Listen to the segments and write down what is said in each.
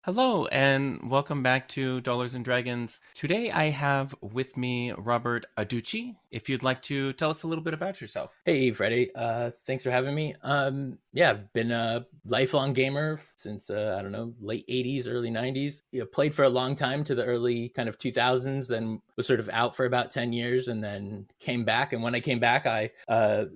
Hello and welcome back to Dollars and Dragons. Today I have with me Robert Adducci. If you'd like to tell us a little bit about yourself. Hey, Freddie. Thanks for having me. Yeah, I've been a lifelong gamer since I don't know, late '80s, early '90s. Played for a long time to the early kind of 2000s, then was sort of out for about 10 years, and then came back. And when I came back, I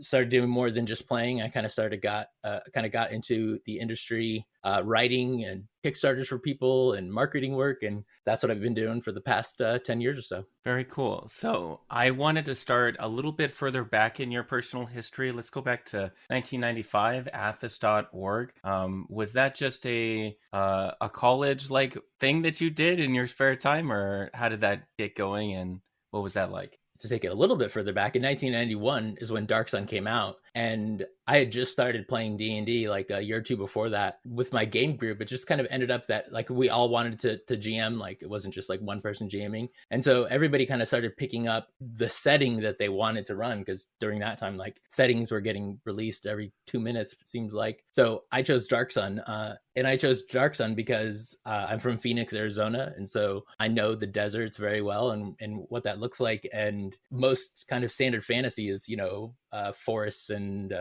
started doing more than just playing. I kind of got into the industry, writing and Kickstarters for people and marketing work, and that's what I've been doing for the past 10 years or so. Very cool. So I wanted to start a little bit further back in your personal history. Let's go back to 1995, athos.org. Was that just a college like thing that you did in your spare time, or how did that get going and what was that like? To take it a little bit further back, in 1991 is when Dark Sun came out, and I had just started playing D&D like a year or two before that with my game group. It just kind of ended up that like we all wanted to GM, like it wasn't just like one person GMing. And so everybody kind of started picking up the setting that they wanted to run, because during that time, like settings were getting released every 2 minutes, it seems like. So I chose Dark Sun, and I chose Dark Sun because I'm from Phoenix, Arizona. And so I know the deserts very well and what that looks like. And most kind of standard fantasy is, forests and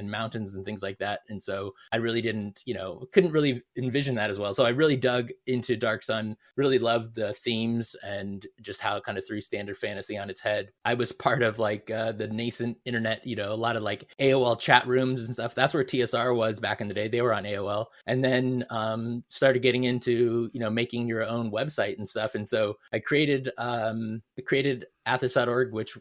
mountains and things like that. And so I really couldn't really envision that as well. So I really dug into Dark Sun, really loved the themes and just how it kind of threw standard fantasy on its head. I was part of like the nascent internet, a lot of like AOL chat rooms and stuff. That's where TSR was back in the day. They were on AOL. And then started getting into, making your own website and stuff. And so I created Athos.org, which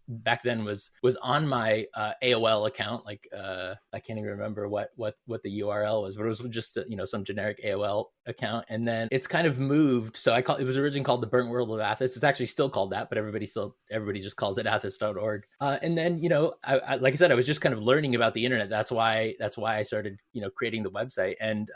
back then was on my AOL account. Like I can't even remember what the URL was, but it was just some generic AOL account. And then it's kind of moved. So it was originally called the Burnt World of Athos. It's actually still called that, but everybody just calls it Athos.org. And then I like I said, I was just kind of learning about the internet. That's why I started creating the website, and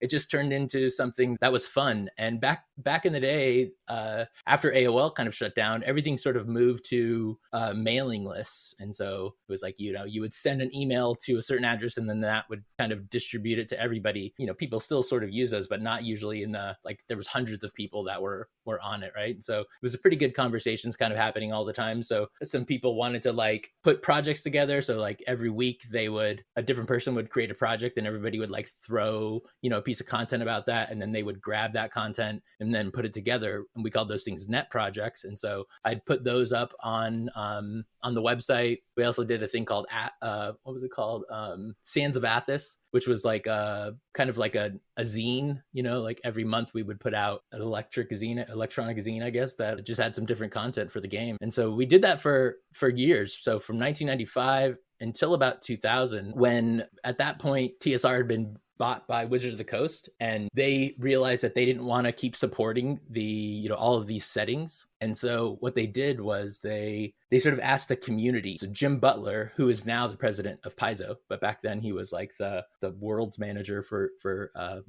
it just turned into something that was fun. And back in the day, after AOL kind of shut down, everything sort of moved to mailing lists. And so it was like, you would send an email to a certain address, and then that would kind of distribute it to everybody. People still sort of use those, but not usually there was hundreds of people that were on it, right? So it was a pretty good conversations kind of happening all the time. So some people wanted to like put projects together. So like every week a different person would create a project, and everybody would like throw, a piece of content about that. And then they would grab that content and then put it together. And we called those things net projects. And so I'd put those up on the website. We also did a thing called what was it called? Sands of Athos, which was like kind of like a zine. Like every month we would put out an electronic zine, I guess, that just had some different content for the game. And so we did that for years. So from 1995 until about 2000, when at that point TSR had been bought by Wizards of the Coast, and they realized that they didn't want to keep supporting the all of these settings. And so what they did was they sort of asked the community. So Jim Butler, who is now the president of Paizo, but back then he was like the world's manager for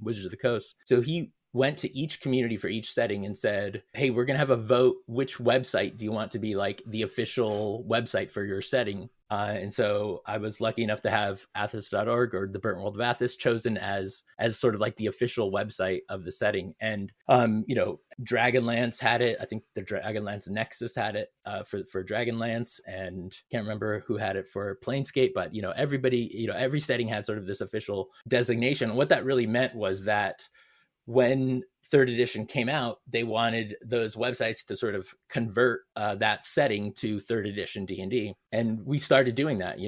Wizards of the Coast. So he went to each community for each setting and said, hey, we're going to have a vote. Which website do you want to be like the official website for your setting? And so I was lucky enough to have Athos.org, or the Burnt World of Athos, chosen as sort of like the official website of the setting. And, Dragonlance had it. I think the Dragonlance Nexus had it for Dragonlance, and can't remember who had it for Planescape, but, everybody, every setting had sort of this official designation. What that really meant was that when third edition came out, they wanted those websites to sort of convert that setting to third edition D&D. And we started doing that,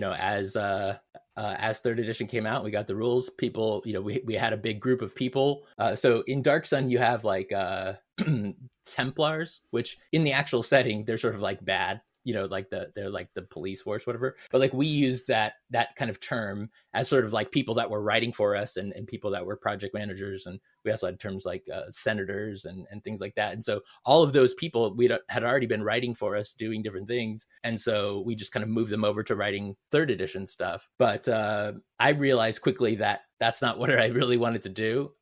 as third edition came out, we got the rules. People, we had a big group of people. So in Dark Sun, you have like Templars, which in the actual setting, they're sort of like bad. Like they're like the police force, whatever. But like we use that kind of term as sort of like people that were writing for us, and people that were project managers. And we also had terms like senators and things like that. And so all of those people had already been writing for us, doing different things. And so we just kind of moved them over to writing third edition stuff. But I realized quickly that that's not what I really wanted to do.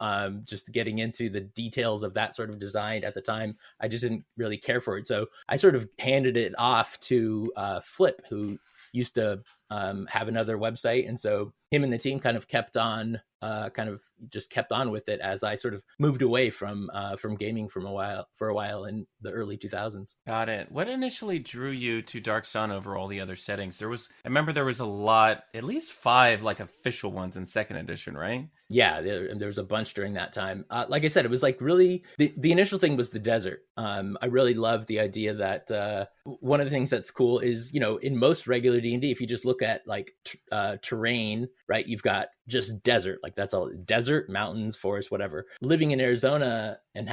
Just getting into the details of that sort of design at the time, I just didn't really care for it. So I sort of handed it off to Flip, who used to have another website. And so him and the team kind of kept on with it as I sort of moved away from gaming for a while in the early 2000s. Got it. What initially drew you to Dark Sun over all the other settings? I remember there was a lot, at least 5 like official ones in second edition, right? Yeah, there was a bunch during that time. Like I said, it was like really the initial thing was the desert. I really loved the idea that one of the things that's cool is, in most regular D&D, if you just look at like terrain, right, you've got just desert, like that's all desert, mountains, forest, whatever. Living in Arizona and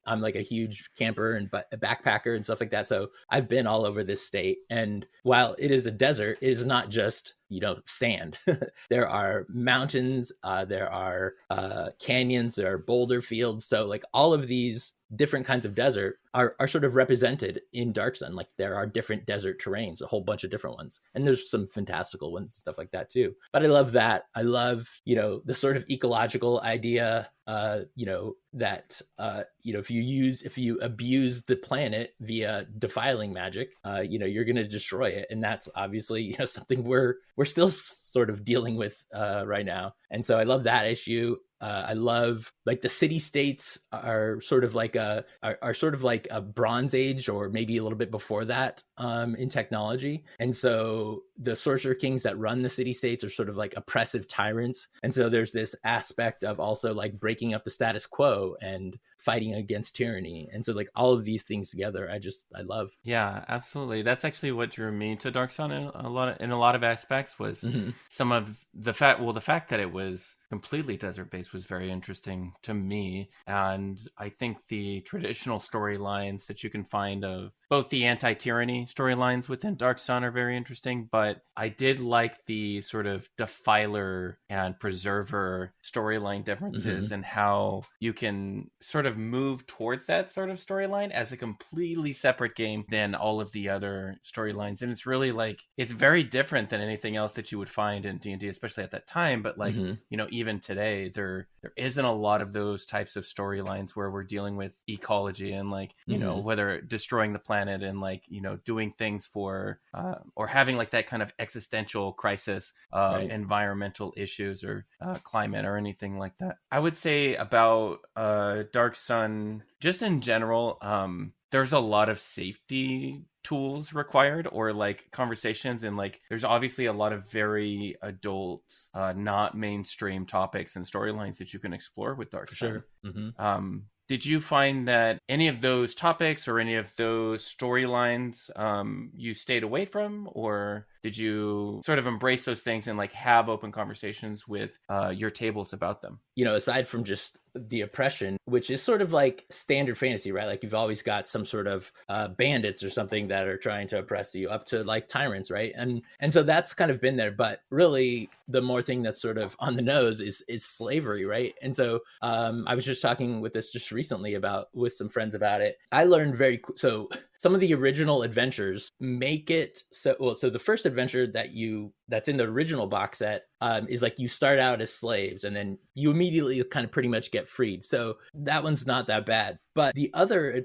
I'm like a huge camper and a backpacker and stuff like that. So I've been all over this state. And while it is a desert, it is not just, sand. There are mountains, there are canyons, there are boulder fields. So like all of these different kinds of desert are sort of represented in Dark Sun. Like there are different desert terrains, a whole bunch of different ones. And there's some fantastical ones and stuff like that too. But I love that. I love, the sort of ecological idea, that, if you abuse the planet via defiling magic, you're going to destroy it. And that's obviously, something we're still sort of dealing with right now. And so I love that issue. I love like the city states are sort of like a Bronze Age or maybe a little bit before that in technology. And so the sorcerer kings that run the city states are sort of like oppressive tyrants. And so there's this aspect of also like breaking up the status quo and fighting against tyranny. And so like all of these things together, I love. Yeah, absolutely. That's actually what drew me to Dark Sun in a lot of aspects was some of the fact that it was completely desert based was very interesting to me. And I think the traditional storylines that you can find of both the anti-tyranny storylines within Dark Sun are very interesting, but I did like the sort of defiler and preserver storyline differences and how you can sort of move towards that sort of storyline as a completely separate game than all of the other storylines. And it's really like, it's very different than anything else that you would find in D&D, especially at that time. But like, even today, there isn't a lot of those types of storylines where we're dealing with ecology and like, whether destroying the planet and like, doing things for, or having like that kind of existential crisis, environmental issues or climate or anything like that. I would say about Dark Sun, just in general, there's a lot of safety tools required or like conversations, and like there's obviously a lot of very adult, not mainstream topics and storylines that you can explore with Dark Sun. Sure. Did you find that any of those topics or any of those storylines you stayed away from, or did you sort of embrace those things and like have open conversations with your tables about them? Aside from just the oppression, which is sort of like standard fantasy, right? Like you've always got some sort of bandits or something that are trying to oppress you, up to like tyrants, right? And so that's kind of been there. But really, the more thing that's sort of on the nose is slavery, right? And so I was just talking with this just recently with some friends about it. I learned so some of the original adventures make it so the first adventure that's in the original box set is like you start out as slaves and then you immediately kind of pretty much get freed. So that one's not that bad. But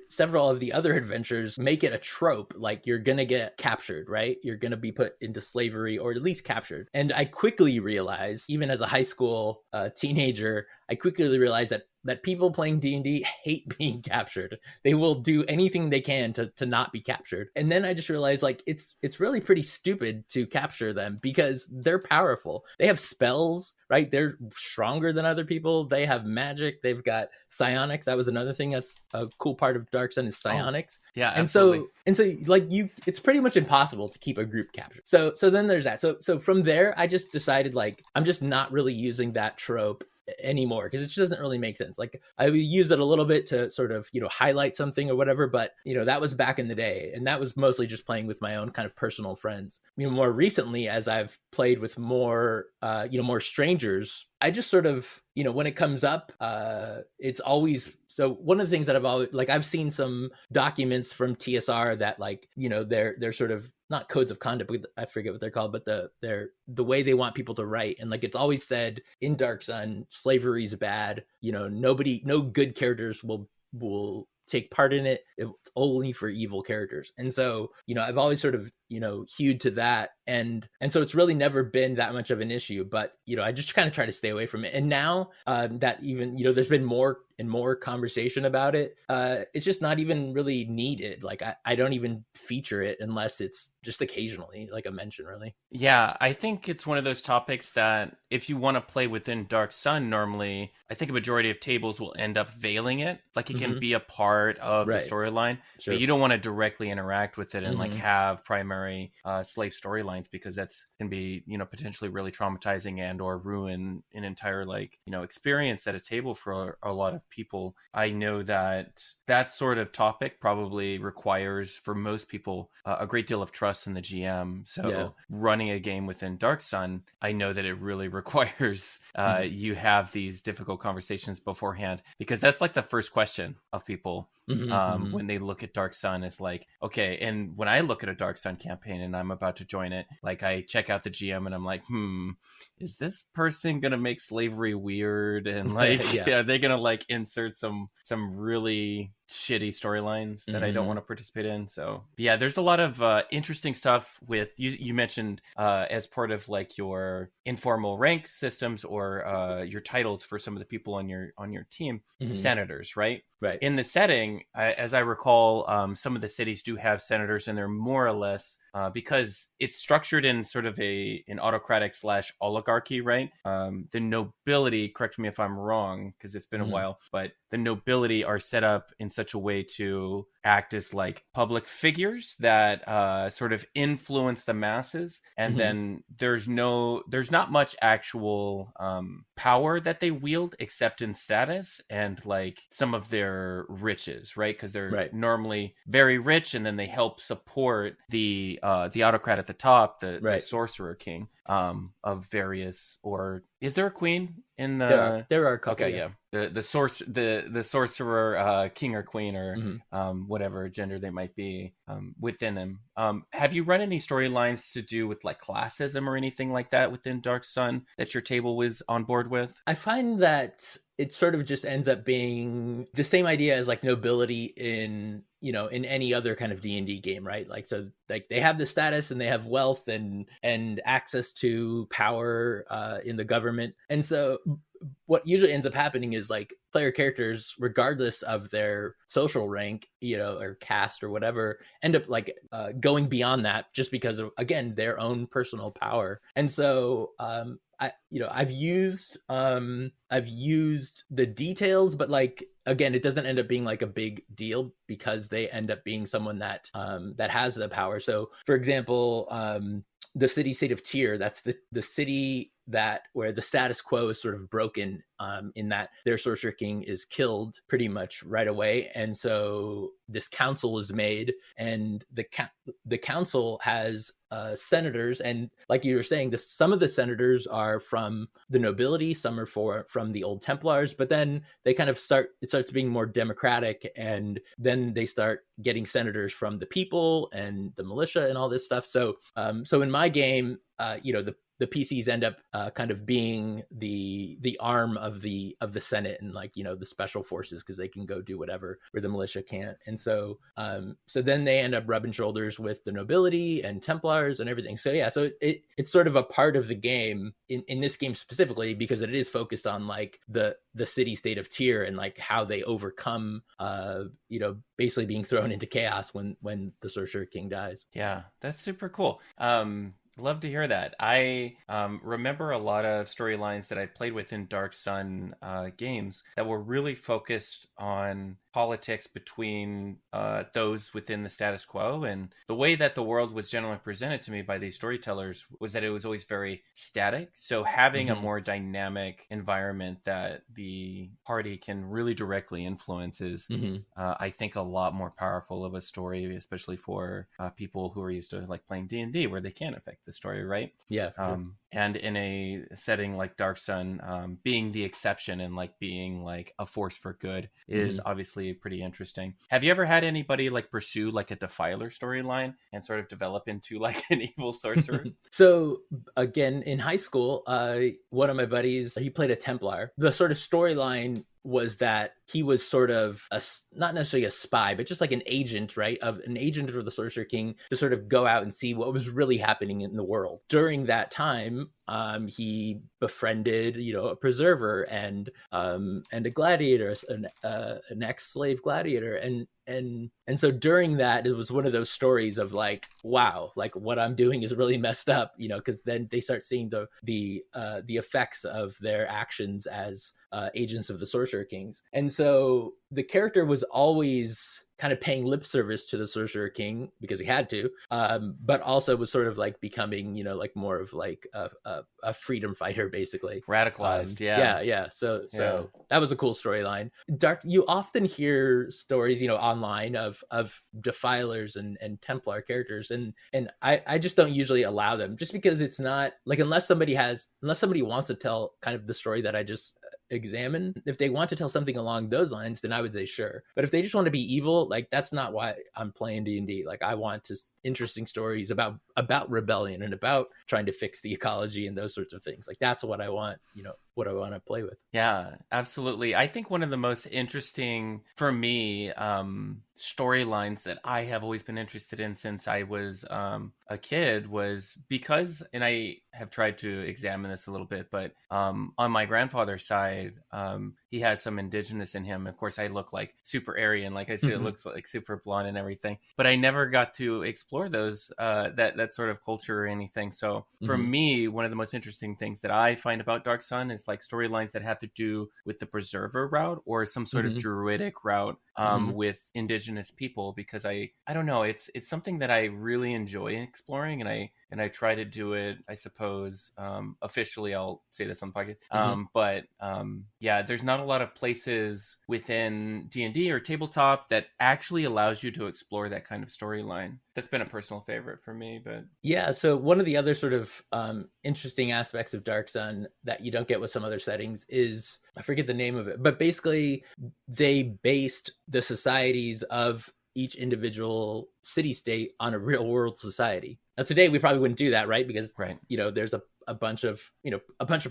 several of the other adventures make it a trope, like you're going to get captured, right? You're going to be put into slavery or at least captured. And I quickly realized, even as a high school teenager, that people playing D&D hate being captured. They will do anything they can to not be captured. And then I just realized like it's really pretty stupid to capture them because they're powerful. They have spells, right? They're stronger than other people. They have magic. They've got psionics. That was another thing that's a cool part of Dark Sun is psionics. Oh, yeah, absolutely. And so like it's pretty much impossible to keep a group captured. So then there's that. So from there, I just decided like I'm just not really using that trope anymore because it just doesn't really make sense. Like I would use it a little bit to sort of highlight something or whatever, but that was back in the day, and that was mostly just playing with my own kind of personal friends. More recently, as I've played with more more strangers, I just sort of when it comes up, it's always so. One of the things that I've seen some documents from TSR that they're sort of not codes of conduct, but I forget what they're called, but the way they want people to write, and like it's always said in Dark Sun, slavery is bad. No good characters will take part in it. It's only for evil characters. And so I've always sort of hewed to that, and so it's really never been that much of an issue. But I just kind of try to stay away from it. And now that even there's been more and more conversation about it, it's just not even really needed. Like I don't even feature it unless it's just occasionally, like a mention, really. Yeah, I think it's one of those topics that if you want to play within Dark Sun, normally I think a majority of tables will end up veiling it. Like it can be a part of the storyline, but you don't want to directly interact with it and like have primary slave storylines, because that's can be, potentially really traumatizing and or ruin an entire experience at a table for a lot of people. I know that that sort of topic probably requires for most people a great deal of trust in the GM. So running a game within Dark Sun, I know that it really requires you have these difficult conversations beforehand, because that's like the first question of people when they look at Dark Sun is like, okay, and when I look at a Dark Sun campaign and I'm about to join it, like I check out the GM and I'm like, is this person gonna make slavery weird? And like, are they gonna like insert some really shitty storylines that I don't want to participate in? So yeah, there's a lot of interesting stuff with you mentioned as part of like your informal rank systems or your titles for some of the people on your team, senators, right? In the setting, as I recall, some of the cities do have senators, and they're more or less because it's structured in sort of an autocratic / oligarchy, right? The nobility, correct me if I'm wrong, because it's been a while, but the nobility are set up in such a way to act as like public figures that sort of influence the masses, and then there's not much actual power that they wield except in status and like some of their riches, right? Because they're normally very rich, and then they help support the autocrat at the top, the sorcerer king of various, or is there a queen in the? There are a couple. Okay, the sorcerer king or queen or whatever gender they might be within him. Have you run any storylines to do with like classism or anything like that within Dark Sun that your table was on board with? I find that it sort of just ends up being the same idea as like nobility in any other kind of D&D game, right? Like, so like they have the status and they have wealth and access to power in the government. And so what usually ends up happening is like player characters, regardless of their social rank, or caste or whatever, end up like going beyond that just because of, again, their own personal power. And so I've used the details, but like, again, it doesn't end up being like a big deal because they end up being someone that has the power. So for example, the city state of Tyr, that's the city where the status quo is sort of broken, in that their sorcerer king is killed pretty much right away. And so this council is made, and the council has senators, and like you were saying, some of the senators are from the nobility, some are from the old Templars, but then they kind of it starts being more democratic, and then they start getting senators from the people and the militia and all this stuff. So in my game, the PCs end up kind of being the arm of the Senate and like the special forces, because they can go do whatever where the militia can't. And so then they end up rubbing shoulders with the nobility and Templars and everything. So yeah, so it's sort of a part of the game in this game specifically, because it is focused on like the city state of Tyr and like how they overcome basically being thrown into chaos when the sorcerer king dies. Yeah, that's super cool. Love to hear that. I remember a lot of storylines that I played with in Dark Sun games that were really focused on politics between those within the status quo. And the way that the world was generally presented to me by these storytellers was that it was always very static. So having a more dynamic environment that the party can really directly influence is, I think, a lot more powerful of a story, especially for people who are used to like playing D&D, where they can affect the story, right? Yeah. Sure. And in a setting like Dark Sun, being the exception and like being like a force for good is obviously pretty interesting. Have you ever had anybody like pursue like a Defiler storyline and sort of develop into like an evil sorcerer? So again, in high school, one of my buddies, he played a Templar. The sort of storyline was that he was sort of not necessarily a spy, but just like an agent, right? Of an agent of the Sorcerer King to sort of go out and see what was really happening in the world. During that time, he befriended, a preserver and a gladiator, an ex-slave gladiator, and so during that, it was one of those stories of like, wow, like what I'm doing is really messed up, because then they start seeing the effects of their actions as agents of the Sorcerer Kings. And so the character was always kind of paying lip service to the Sorcerer King because he had to, but also was sort of like becoming, like more of like a freedom fighter, basically. Radicalized, yeah. So that was a cool storyline. You often hear stories, online of defilers and Templar characters, and I just don't usually allow them, just because it's not like, unless somebody wants to tell kind of the story that I just examine. If they want to tell something along those lines, then I would say sure. But if they just want to be evil, like that's not why I'm playing D&D. Like I want interesting stories about rebellion and about trying to fix the ecology and those sorts of things. Like that's what I want, what I want to play with. Yeah, absolutely. I think one of the most interesting for me storylines that I have always been interested in since I was a kid was because, and I have tried to examine this a little bit, but on my grandfather's side, he has some indigenous in him. Of course, I look like super Aryan, like I said, it looks like super blonde and everything, but I never got to explore those, that sort of culture or anything. So for me, one of the most interesting things that I find about Dark Sun is like storylines that have to do with the preserver route or some sort of druidic route with indigenous people, because I don't know, it's something that I really enjoy exploring, and I try to do it, I suppose, officially. I'll say this on the podcast. But yeah, there's not a lot of places within D&D or tabletop that actually allows you to explore that kind of storyline. That's been a personal favorite for me. But yeah, so one of the other sort of interesting aspects of Dark Sun that you don't get with some other settings is, I forget the name of it, but basically they based the societies of each individual city-state on a real-world society. Now, today we probably wouldn't do that, right? Because there's a bunch of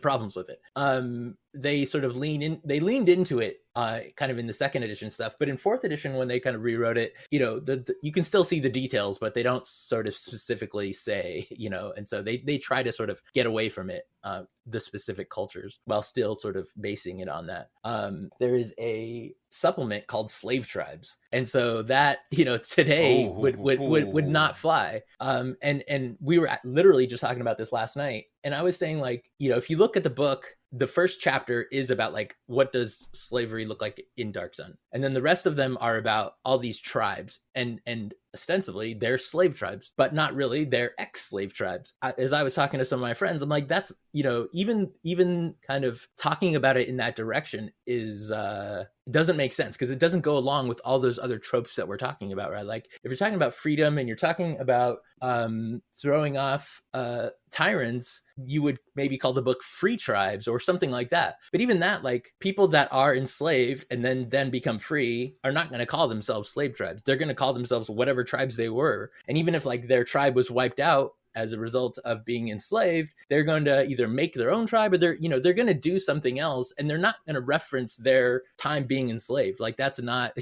problems with it. They sort of leaned into it kind of in the second edition stuff, but in fourth edition, when they kind of rewrote it, you can still see the details, but they don't sort of specifically say, and so they try to sort of get away from it, the specific cultures, while still sort of basing it on that. There is a supplement called Slave Tribes, and so that today would not fly. And we were literally just talking about this last night, and I was saying, like, if you look at the book, the first chapter is about like, what does slavery look like in Dark Sun, and then the rest of them are about all these tribes, and ostensibly they're slave tribes, but not really. They're ex-slave tribes. As I was talking to some of my friends, I'm like, that's, even kind of talking about it in that direction is doesn't make sense, because it doesn't go along with all those other tropes that we're talking about, right? Like if you're talking about freedom and you're talking about throwing off tyrants, you would maybe call the book Free Tribes or something like that. But even that, like, people that are enslaved and then become free are not going to call themselves slave tribes. They're going to call themselves whatever tribes they were. And even if like their tribe was wiped out as a result of being enslaved, they're going to either make their own tribe, or they're going to do something else, and they're not going to reference their time being enslaved. Like that's not,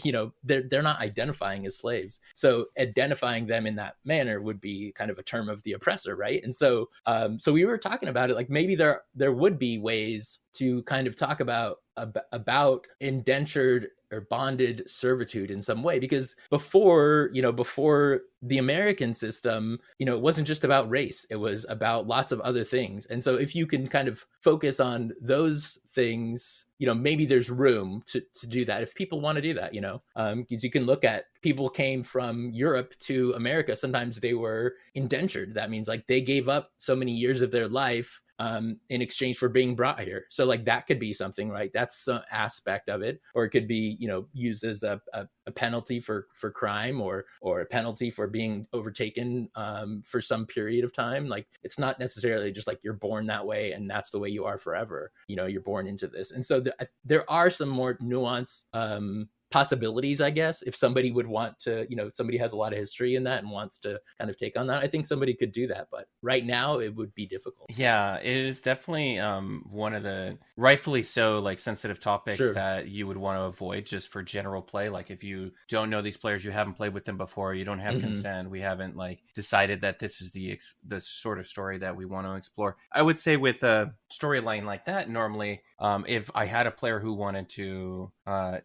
they're not identifying as slaves. So identifying them in that manner would be kind of a term of the oppressor, right? And so we were talking about it, like maybe there would be ways to kind of talk about indentured or bonded servitude in some way, because before the American system, it wasn't just about race, it was about lots of other things. And so if you can kind of focus on those things, maybe there's room to do that if people want to do that, because you can look at people came from Europe to America. Sometimes they were indentured. That means like they gave up so many years of their life in exchange for being brought here. So like that could be something, right? That's some aspect of it. Or it could be, used as a penalty for crime, or a penalty for being overtaken for some period of time. Like it's not necessarily just like you're born that way and that's the way you are forever. You're born into this. And so there are some more nuanced possibilities, I guess. If somebody would want to, somebody has a lot of history in that and wants to kind of take on that, I think somebody could do that. But right now it would be difficult. Yeah, it is definitely one of the rightfully so like sensitive topics Sure. that you would want to avoid just for general play. Like if you don't know these players, you haven't played with them before, you don't have consent, we haven't like decided that this is the sort of story that we want to explore. I would say with a storyline like that, normally if I had a player who wanted to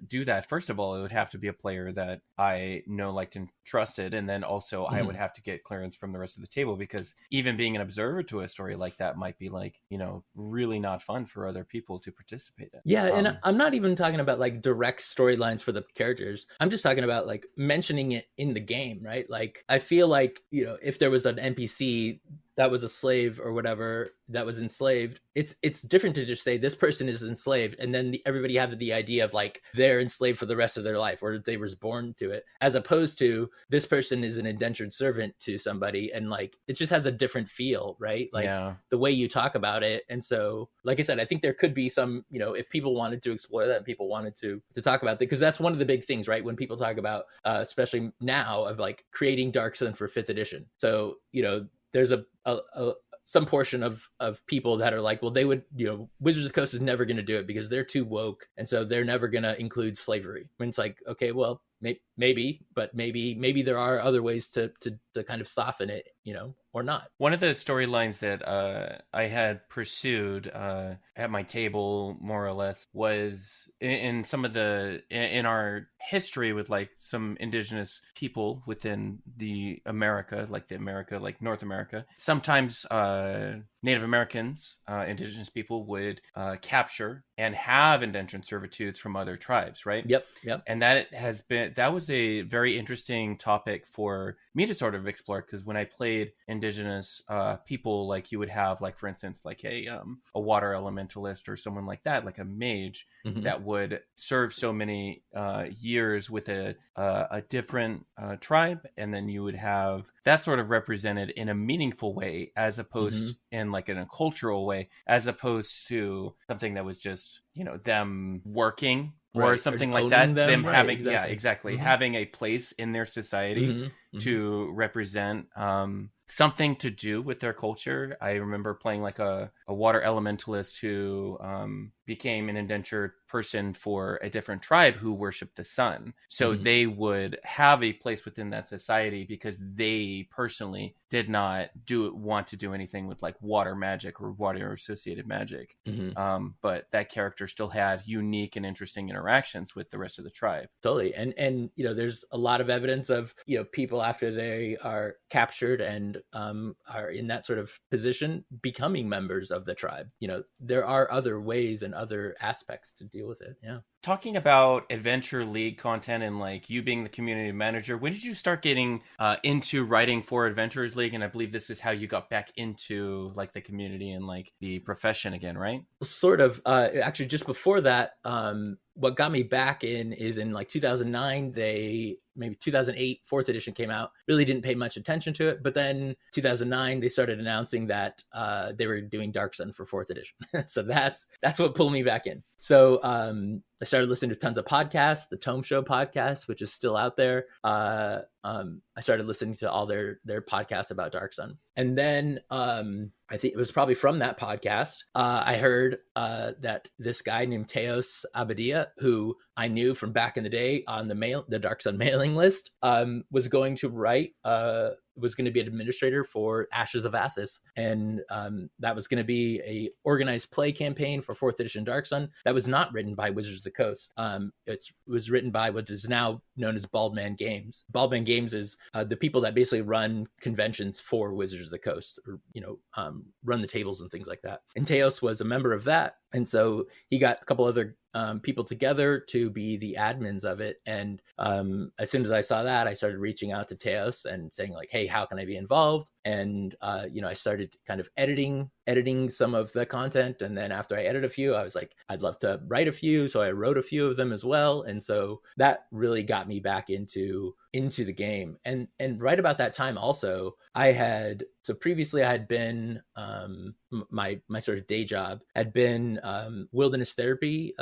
do that, first of all, it would have to be a player that I know, liked, and trusted. And then also I would have to get clearance from the rest of the table, because even being an observer to a story like that might be like, really not fun for other people to participate in. Yeah, and I'm not even talking about like direct storylines for the characters. I'm just talking about like mentioning it in the game, right? Like I feel like, if there was an NPC that was a slave or whatever that was enslaved, it's different to just say this person is enslaved and then everybody have the idea of like they're enslaved for the rest of their life or they was born to it, as opposed to this person is an indentured servant to somebody, and like it just has a different feel, right? Like the way you talk about it. And so like I said, I think there could be some, if people wanted to explore that and people wanted to talk about that, because that's one of the big things, right? When people talk about especially now of like creating Dark Sun for 5th edition. So there's some portion of people that are like, well, they would, Wizards of the Coast is never going to do it because they're too woke, and so they're never going to include slavery. I mean, it's like, okay, well, maybe, but maybe there are other ways to kind of soften it, or not. One of the storylines that I had pursued at my table, more or less, was in some of in our history with like some indigenous people within the America, like North America. Sometimes Native Americans, indigenous people, would capture and have indentured servitudes from other tribes, right? Yep. And that was a very interesting topic for me to sort of explore, because when I played indigenous people, like you would have, like for instance, like a water elementalist or someone like that, like a mage that would serve so many years with a different tribe, and then you would have that sort of represented in a meaningful way, as opposed in like in a cultural way, as opposed to something that was just them working or something like that, them having having a place in their society to represent something to do with their culture. I remember playing like a water elementalist who became an indentured person for a different tribe who worshiped the sun. So they would have a place within that society because they personally did not want to do anything with like water magic or water associated magic. But that character still had unique and interesting interactions with the rest of the tribe. Totally. And there's a lot of evidence of, people after they are captured and are in that sort of position becoming members of the tribe. There are other ways and other aspects to deal with it. Yeah. Talking about Adventure League content and like you being the community manager, when did you start getting into writing for Adventurers League? And I believe this is how you got back into like the community and like the profession again, right? Sort of. Actually, just before that, what got me back is in like 2009, maybe 2008, 4th edition came out. Really didn't pay much attention to it. But then 2009, they started announcing that they were doing Dark Sun for 4th edition. So that's what pulled me back in. So I started listening to tons of podcasts, the Tome Show podcast, which is still out there. I started listening to all their podcasts about Dark Sun. And then I think it was probably from that podcast, I heard that this guy named Teos Abadia, who I knew from back in the day on the Dark Sun mailing list, was going to was going to be an administrator for Ashes of Athos. And that was going to be a organized play campaign for 4th edition Dark Sun that was not written by Wizards of the Coast. It was written by what is now known as Baldman Games. Baldman Games is the people that basically run conventions for Wizards of the Coast, or run the tables and things like that. And Teos was a member of that. And so he got a couple other people together to be the admins of it. And as soon as I saw that, I started reaching out to Teos and saying like, hey, how can I be involved? And, I started kind of editing some of the content. And then after I edited a few, I was like, I'd love to write a few. So I wrote a few of them as well. And so that really got me back into the game. And right about that time also, previously I had been my sort of day job had been wilderness therapy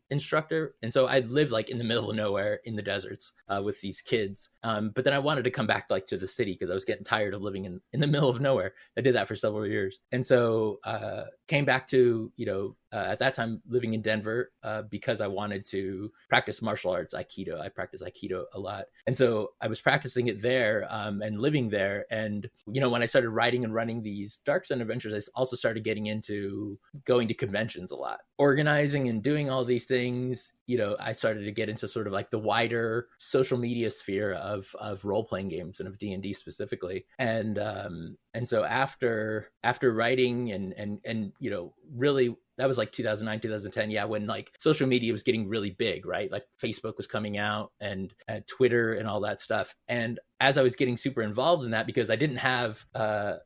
instructor, and so I lived like in the middle of nowhere in the deserts with these kids. But then I wanted to come back like to the city because I was getting tired of living in the middle of nowhere. I did that for several years, and so came back to at that time living in Denver because I wanted to practice martial arts, Aikido. I practice Aikido a lot, and so I was practicing it there and living there. And when I started writing and running these Dark Sun adventures, I also started getting into going to conventions a lot, organizing and doing all these things. I started to get into sort of like the wider social media sphere of role playing games and of D&D specifically. And so after writing and really, that was like 2009, 2010. Yeah. When like social media was getting really big, right? Like Facebook was coming out and Twitter and all that stuff. And as I was getting super involved in that, because I didn't have a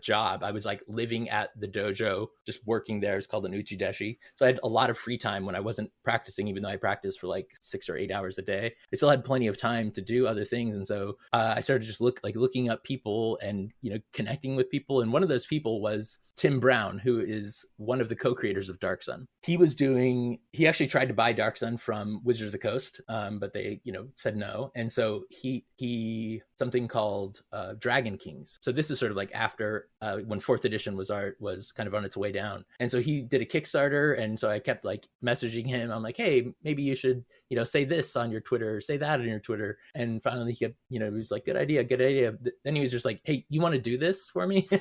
job, I was like living at the dojo, just working there. It's called an uchideshi. So I had a lot of free time when I wasn't practicing, even though I practiced for like 6 or 8 hours a day. I still had plenty of time to do other things. And so I started just looking up people and, connecting with people. And one of those people was Tim Brown, who is one of the co-creators of Dark Sun. He actually tried to buy Dark Sun from Wizards of the Coast, but they, said no. And so he something called Dragon Kings. So this is sort of like after when 4th edition was kind of on its way down. And so he did a Kickstarter. And so I kept like messaging him. I'm like, hey, maybe you should, say this on your Twitter, say that on your Twitter. And finally he kept, he was like, good idea. Then he was just like, hey, you want to do this for me? And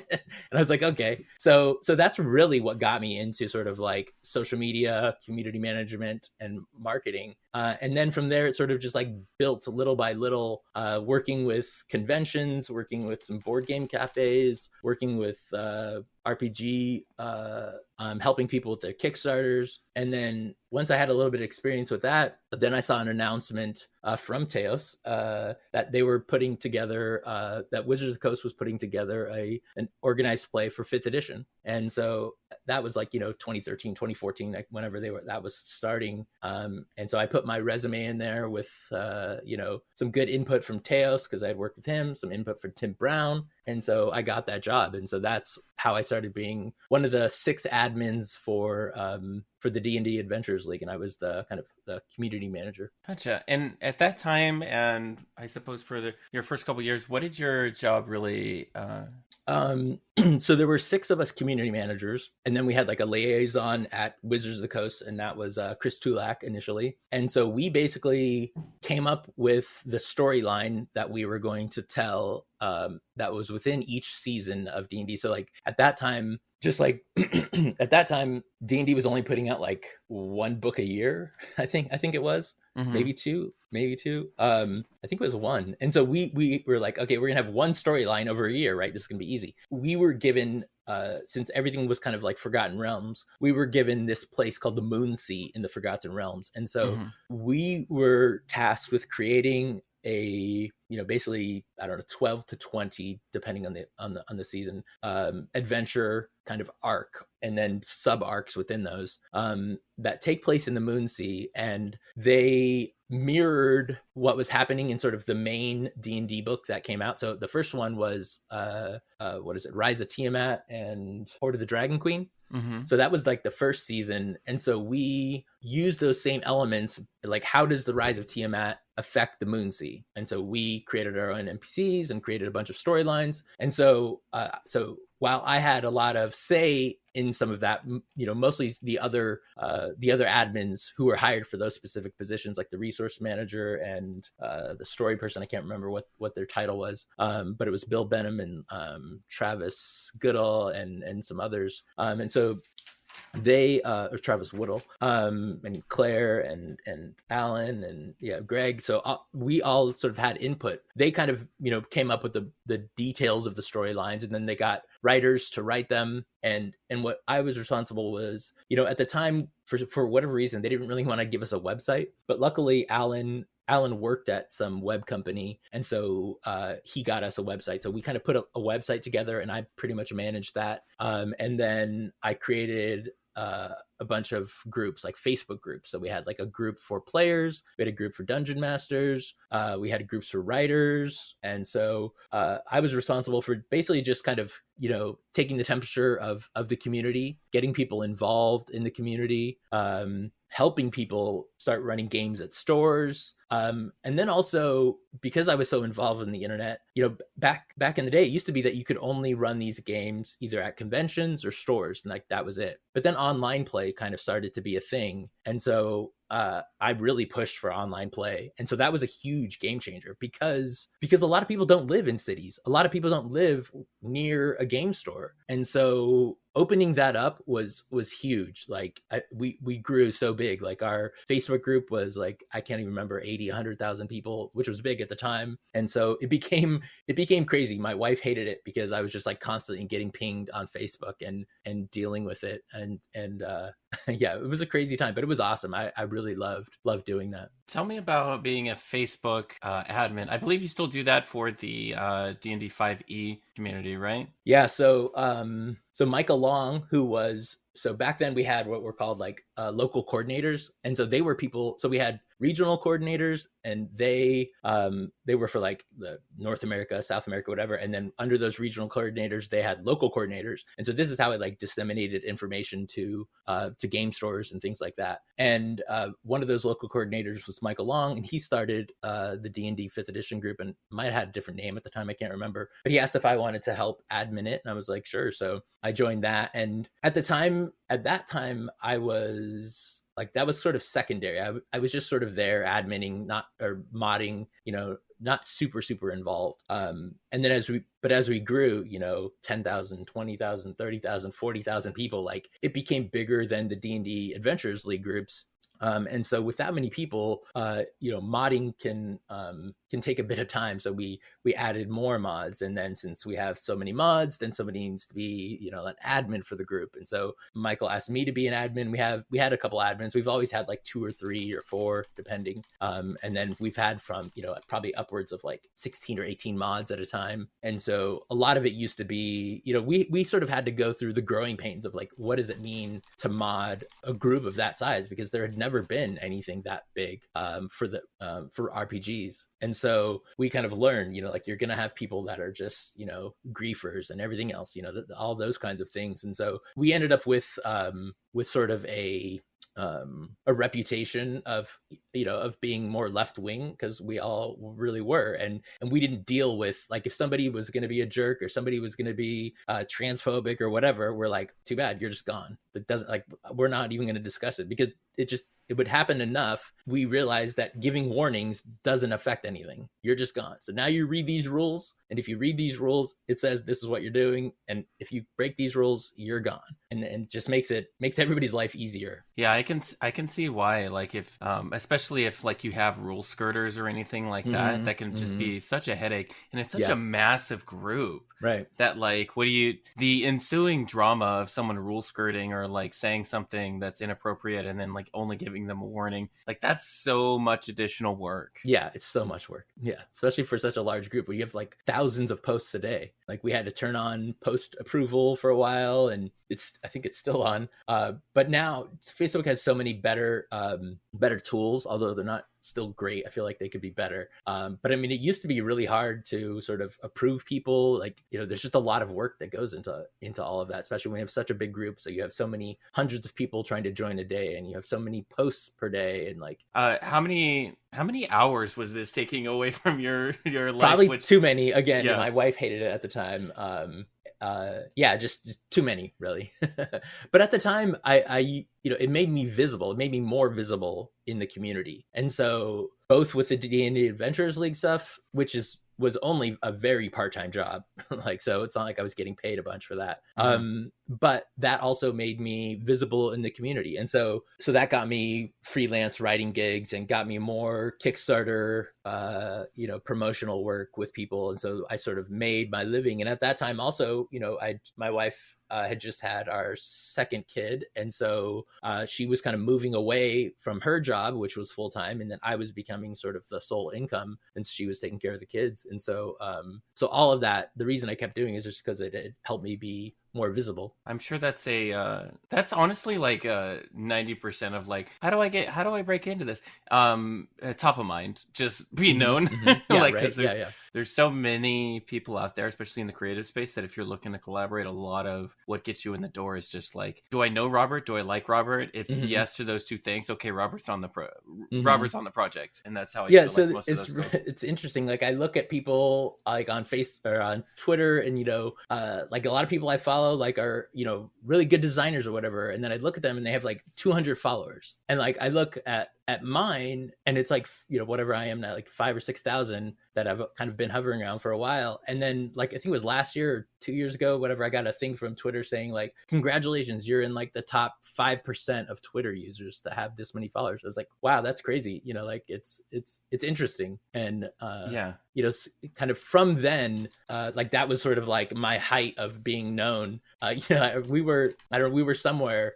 I was like, okay. So that's really what got me into sort of like social media, community management, and marketing. And then from there, it sort of just like built little by little, working with conventions, working with some board game cafes, working with RPG, helping people with their Kickstarters. And then once I had a little bit of experience with that, then I saw an announcement from Teos that they were putting together, that Wizards of the Coast was putting together an organized play for 5th edition. And so that was like, 2013, 2014, like whenever that was starting. And so I put my resume in there with, some good input from Teos because I had worked with him, some input from Tim Brown. And so I got that job. And so that's how I started being one of the 6 admins for the D&D Adventures League. And I was the kind of the community manager. Gotcha. And at that time, and I suppose for your first couple of years, what did your job really So there were 6 of us community managers, and then we had like a liaison at Wizards of the Coast, and that was Chris Tulak initially. And so we basically came up with the storyline that we were going to tell that was within each season of D&D. So like at that time, at that time, D&D was only putting out like 1 book a year. I think it was. Mm-hmm. maybe two. I think it was 1. And so we were like, okay, we're gonna have 1 storyline over a year, right? This is gonna be easy. We were given, since everything was kind of like Forgotten Realms, we were given this place called the Moon Sea in the Forgotten Realms. And so we were tasked with creating a basically, I don't know, 12 to 20 depending on the season, adventure kind of arc, and then sub arcs within those that take place in the Moon Sea, and they mirrored what was happening in sort of the main D&D book that came out. So the first one was Rise of Tiamat and Horde of the Dragon Queen. Mm-hmm. So that was like the first season. And so we used those same elements, like how does the Rise of Tiamat affect the Moon Sea? And so we created our own NPCs and created a bunch of storylines. And so while I had a lot of say in some of that, mostly the other admins who were hired for those specific positions, like the resource manager and the story person, I can't remember what their title was, but it was Bill Benham and Travis Goodall and some others. And so they or Travis Woodall and Claire and Alan and Greg, so we all sort of had input. They kind of came up with the details of the storylines, and then they got writers to write them, and what I was responsible was, at the time, for whatever reason, they didn't really want to give us a website, but luckily Alan worked at some web company, and so he got us a website. So we kind of put a website together, and I pretty much managed that. And then I created a a bunch of groups, like Facebook groups. So we had like a group for players, we had a group for dungeon masters, we had groups for writers. And so I was responsible for basically just kind of, taking the temperature of the community, getting people involved in the community, helping people start running games at stores. And then also, because I was so involved in the internet, back in the day, it used to be that you could only run these games either at conventions or stores, and like that was it. But then online play kind of started to be a thing. And so I really pushed for online play. And so that was a huge game changer because a lot of people don't live in cities. A lot of people don't live near a game store. And so opening that up was huge. Like we grew so big. Like our Facebook group was like, I can't even remember, 80, 100,000 people, which was big at the time. And so it became crazy. My wife hated it because I was just like constantly getting pinged on Facebook and dealing with it. And yeah, it was a crazy time, but it was awesome. I really loved doing that. Tell me about being a Facebook admin. I believe you still do that for the D&D 5e community, right? Yeah. So Michael Long, who was, so back then we had what were called like local coordinators. And so they were people, so we had regional coordinators, and they were for like the North America, South America, whatever. And then under those regional coordinators, they had local coordinators. And so this is how it like disseminated information to game stores and things like that. And one of those local coordinators was Michael Long, and he started the D&D 5th edition group, and might have had a different name at the time. I can't remember, but he asked if I wanted to help admin it. And I was like, sure. So I joined that. And at that time, I was like, that was sort of secondary. I was just sort of there adminning, or modding, not super involved. And then as we grew, 10,000, 20,000, 30,000, 40,000 people, like it became bigger than the D&D Adventurers League groups. And so with that many people, modding can take a bit of time. So we added more mods. And then since we have so many mods, then somebody needs to be, an admin for the group. And so Michael asked me to be an admin. We had a couple admins. We've always had like 2 or 3 or 4, depending. And then we've had from, probably upwards of like 16 or 18 mods at a time. And so a lot of it used to be, we sort of had to go through the growing pains of like, what does it mean to mod a group of that size? Because there had never been anything that big for RPGs. And so we kind of learned, like you're going to have people that are just, griefers and everything else, all those kinds of things. And so we ended up with sort of a reputation of being more left wing, because we all really were, and we didn't deal with like if somebody was going to be a jerk or somebody was going to be transphobic or whatever, we're like, too bad, you're just gone. It doesn't, like, we're not even going to discuss it, because it would happen enough. We realized that giving warnings doesn't affect anything. You're just gone. So now you read these rules, and if you read these rules, it says this is what you're doing, and if you break these rules, you're gone. And it just makes everybody's life easier. Yeah, I can see why. Like if especially if like you have rule skirters or anything like that, that can just be such a headache, and it's such a massive group, right? That like the ensuing drama of someone rule skirting or like saying something that's inappropriate and then like only giving them a warning, like that's so much additional work. Yeah, it's so much work. Yeah, especially for such a large group where you have like thousands of posts a day. Like we had to turn on post approval for a while, and I think it's still on. But now Facebook has so many better tools, although they're not still great. I feel like they could be better. But I mean, it used to be really hard to sort of approve people. Like, there's just a lot of work that goes into all of that, especially when you have such a big group. So you have so many hundreds of people trying to join a day, and you have so many posts per day, and like how many hours was this taking away from your life? Probably too many. Again, my wife hated it at the time. Just too many, really. But at the time, I it made me visible. It made me more visible in the community. And so both with the D&D Adventurers League stuff, which was only a very part-time job. Like, so it's not like I was getting paid a bunch for that. But that also made me visible in the community. And so that got me freelance writing gigs and got me more Kickstarter, promotional work with people. And so I sort of made my living. And at that time also, my wife had just had our second kid. And so she was kind of moving away from her job, which was full-time. And then I was becoming sort of the sole income, and she was taking care of the kids. And so all of that, the reason I kept doing it is just because it had helped me be more visible. I'm sure that's that's honestly like 90% of like how do I break into this? Top of mind, just be known. Yeah, Like, right. because there's so many people out there, especially in the creative space, that if you're looking to collaborate, a lot of what gets you in the door is just like, do I know Robert? Do I like Robert? If yes to those two things, okay, Robert's on the project, and that's how I feel so like most of those go. It's interesting. Like, I look at people like on Facebook or on Twitter, and like a lot of people I follow like are really good designers or whatever, and then I look at them and they have like 200 followers, and like I look at mine and it's like whatever I am now, like 5,000 or 6,000 that I've kind of been hovering around for a while. And then like I think it was last year or 2 years ago, whatever, I got a thing from Twitter saying like, congratulations, you're in like the top 5% of Twitter users to have this many followers. I was like, wow, that's crazy. Like it's interesting. And kind of from then, like that was sort of like my height of being known. We were somewhere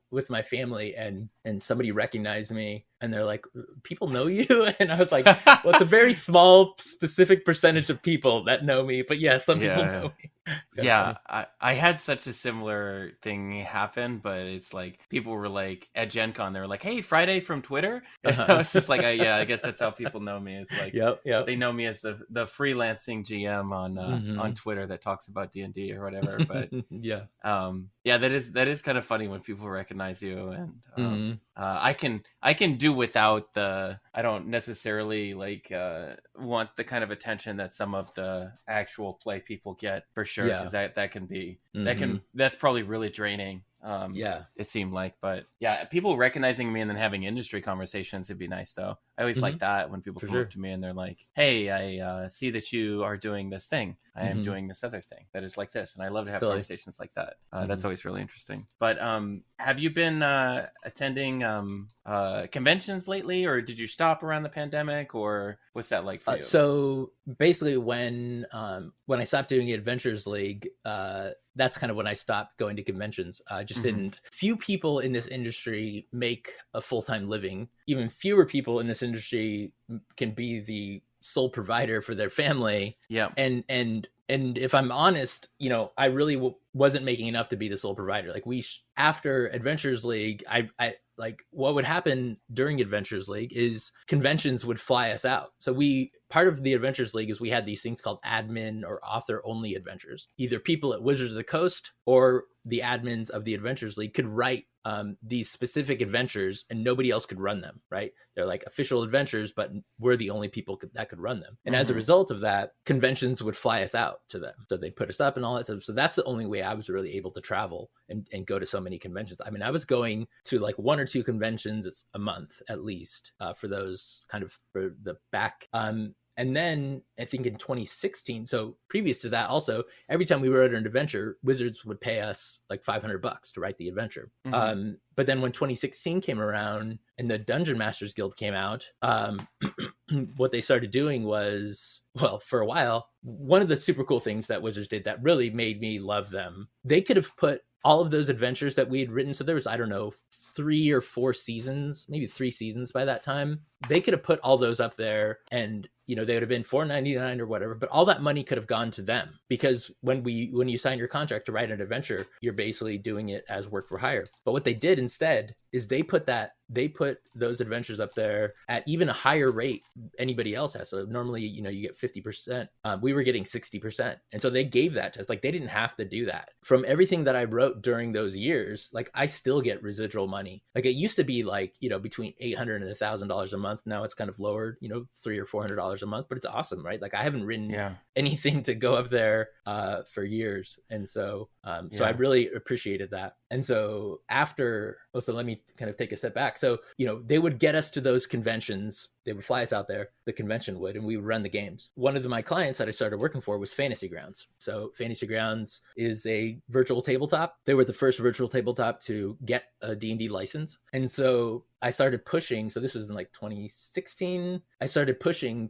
with my family, and somebody recognized me, and they're like, people know you? And I was like, well, it's a very small specific percentage of people that know me, but yeah, some people know me. Yeah, I had such a similar thing happen, but it's like people were like at Gen Con, they were like, hey, Friday from Twitter. And I was just like, I guess that's how people know me. It's like, they know me as the freelancing GM on Twitter that talks about D&D or whatever. But that is kind of funny when people recognize you. And I can do without I don't necessarily like want the kind of attention that some of the actual play people get, for sure, because that can be that's probably really draining. It seemed like, but people recognizing me and then having industry conversations would be nice though. I always like that when people come up to me and they're like, hey, I see that you are doing this thing. I am doing this other thing that is like this, and I love to have conversations like that. That's always really interesting. But have you been attending conventions lately, or did you stop around the pandemic, or what's that like for you? So basically when I stopped doing Adventures League, that's kind of when I stopped going to conventions. Just didn't. Few people in this industry make a full-time living. Even fewer people in this industry can be the sole provider for their family. Yeah. And if I'm honest, I really wasn't making enough to be the sole provider. Like after Adventures League, I like what would happen during Adventures League is conventions would fly us out. So part of the Adventures League is we had these things called admin or author only adventures. Either people at Wizards of the Coast or the admins of the Adventures League could write these specific adventures, and nobody else could run them, right? They're like official adventures, but we're the only people that could run them. And as a result of that, conventions would fly us out to them. So they'd put us up and all that stuff. So that's the only way I was really able to travel and go to so many conventions. I mean, I was going to like 1 or 2 conventions a month at least for those kind of for the back. And then I think in 2016, so previous to that also, every time we wrote an adventure, Wizards would pay us like $500 to write the adventure. But then when 2016 came around and the Dungeon Masters Guild came out, what they started doing was, well, for a while, one of the super cool things that Wizards did that really made me love them, they could have put all of those adventures that we had written. So there was, I don't know, 3 or 4 seasons, maybe 3 seasons by that time. They could have put all those up there, and they would have been $4.99 or whatever, but all that money could have gone to them, because when you sign your contract to write an adventure, you're basically doing it as work for hire. But what they did instead is they put those adventures up there at even a higher rate anybody else has. So normally, you get 50%. We were getting 60%. And so they gave that to us. Like, they didn't have to do that. From everything that I wrote during those years, like, I still get residual money. Like, it used to be like, between $800 and $1,000 a month. Now it's kind of lowered, $300 or $400 a month, but it's awesome, right? Like, I haven't written anything to go up there for years. And so, so I really appreciated that. And so so let me kind of take a step back. So, they would get us to those conventions. They would fly us out there, the convention would, and we would run the games. One of my clients that I started working for was Fantasy Grounds. So Fantasy Grounds is a virtual tabletop. They were the first virtual tabletop to get a D&D license. And so I started pushing. So this was in like 2016. I started pushing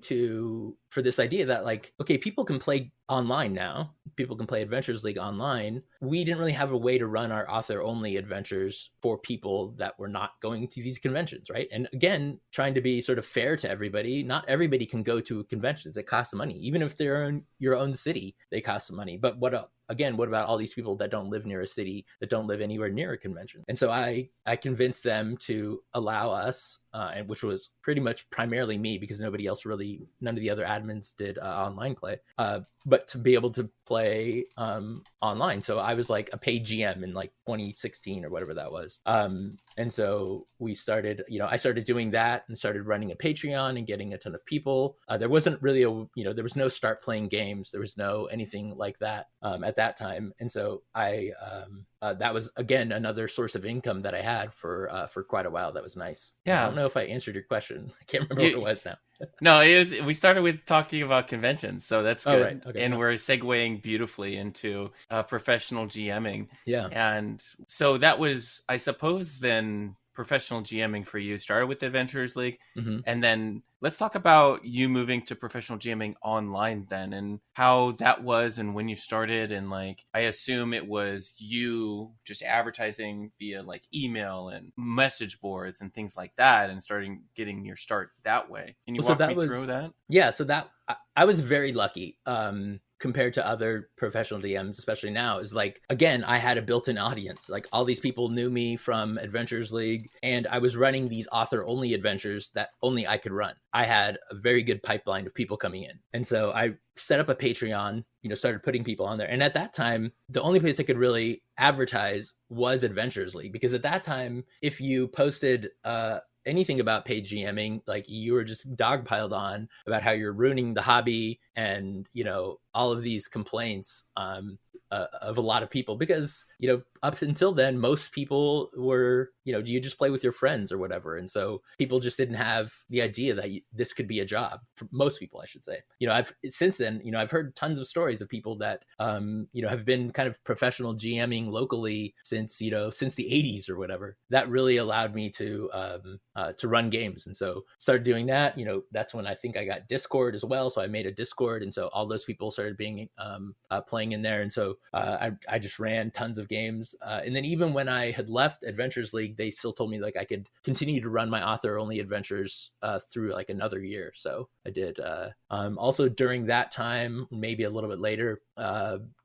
for this idea that like, okay, people can play online now. People can play Adventures League online. We didn't really have a way to run our author only adventures for people that were not going to these conventions, right? And again, trying to be sort of fair to everybody. Not everybody can go to conventions. It costs money. Even if they're in your own city, they cost some money. But what again, what about all these people that don't live near a city, that don't live anywhere near a convention? And so I convinced them to allow us, and which was pretty much primarily me, because none of the other admins did online play, but to be able to play online. So I was like a paid GM in like 2016 or whatever that was. And so we started, I started doing that and started running a Patreon and getting a ton of people. There wasn't really there was no start playing games. There was no anything like that at that time. And so that was, again, another source of income that I had for quite a while. That was nice. Yeah. I don't know if I answered your question. I can't remember what it was now. No, we started with talking about conventions, so that's good. Oh, right. Okay, and we're segueing beautifully into professional GMing. Yeah. And so that was, I suppose, then professional GMing for you started with Adventurers League. Mm-hmm. And then let's talk about you moving to professional GMing online then, and how that was and when you started. And like, I assume it was you just advertising via like email and message boards and things like that, and starting getting your start that way. Can you walk me through that? Yeah. So that I was very lucky. Compared to other professional DMs, especially now, is like, again, I had a built-in audience. Like, all these people knew me from Adventurers League, and I was running these author-only adventures that only I could run. I had a very good pipeline of people coming in. And so I set up a Patreon, started putting people on there. And at that time, the only place I could really advertise was Adventurers League, because at that time, if you posted anything about paid GMing, like, you were just dogpiled on about how you're ruining the hobby, and all of these complaints of a lot of people, because up until then, most people were, do you just play with your friends or whatever? And so people just didn't have the idea that this could be a job for most people, I should say. I've since then, I've heard tons of stories of people that, have been kind of professional GMing locally since the 80s or whatever. That really allowed me to run games. And so started doing that. That's when I think I got Discord as well. So I made a Discord. And so all those people started being playing in there. And so I just ran tons of games. And then even when I had left Adventurers League, they still told me like I could continue to run my author only adventures through like another year. So I did. Also during that time, maybe a little bit later,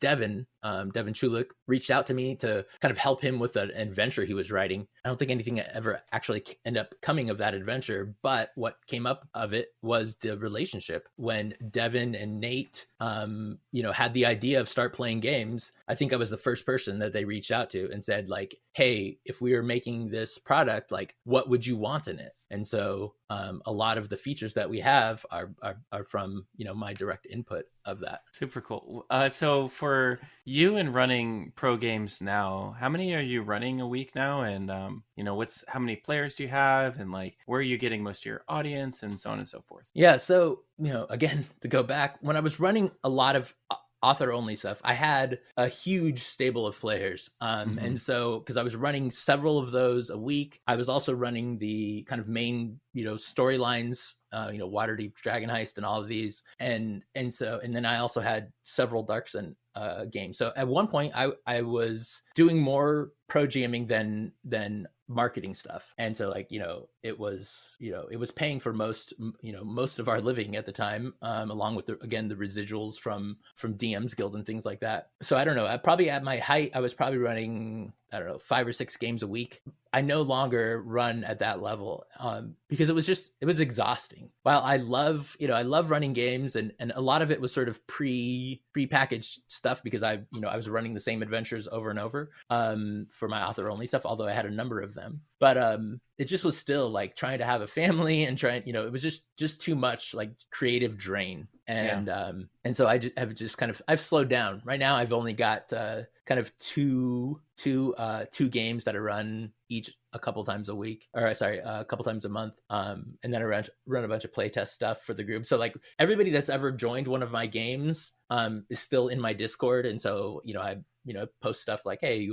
Devin Chulik reached out to me to kind of help him with an adventure he was writing. I don't think anything ever actually ended up coming of that adventure, but what came up of it was the relationship. When Devin and Nate, had the idea of start playing games, I think I was the first person that they reached out to and said like, hey, if we were making this product, like, what would you want in it? And so a lot of the features that we have are from, my direct input of that. Super cool. So for you and running pro games now, how many are you running a week now? And, how many players do you have? And like, where are you getting most of your audience, and so on and so forth? Yeah. So, again, to go back, when I was running a lot of author only stuff, I had a huge stable of players. And so, because I was running several of those a week, I was also running the kind of main, storylines, Waterdeep Dragon Heist and all of these. And then I also had several Dark Sun games. So at one point I was doing more pro GMing than marketing stuff. And so like, it was paying for most of our living at the time, along with the residuals from DM's Guild and things like that. So I don't know, probably at my height, I was probably running, 5 or 6 games a week. I no longer run at that level because it was exhausting. While I love running games, and a lot of it was sort of pre-packaged stuff, because I was running the same adventures over and over for my author only stuff, although I had a number of them. But it just was still like trying to have a family and trying, it was just too much like creative drain. And so I've slowed down. Right now I've only got kind of two games that I run each a couple times a week, or sorry, a couple times a month. And then I run a bunch of playtest stuff for the group. So like everybody that's ever joined one of my games is still in my Discord. And so, I post stuff like, hey,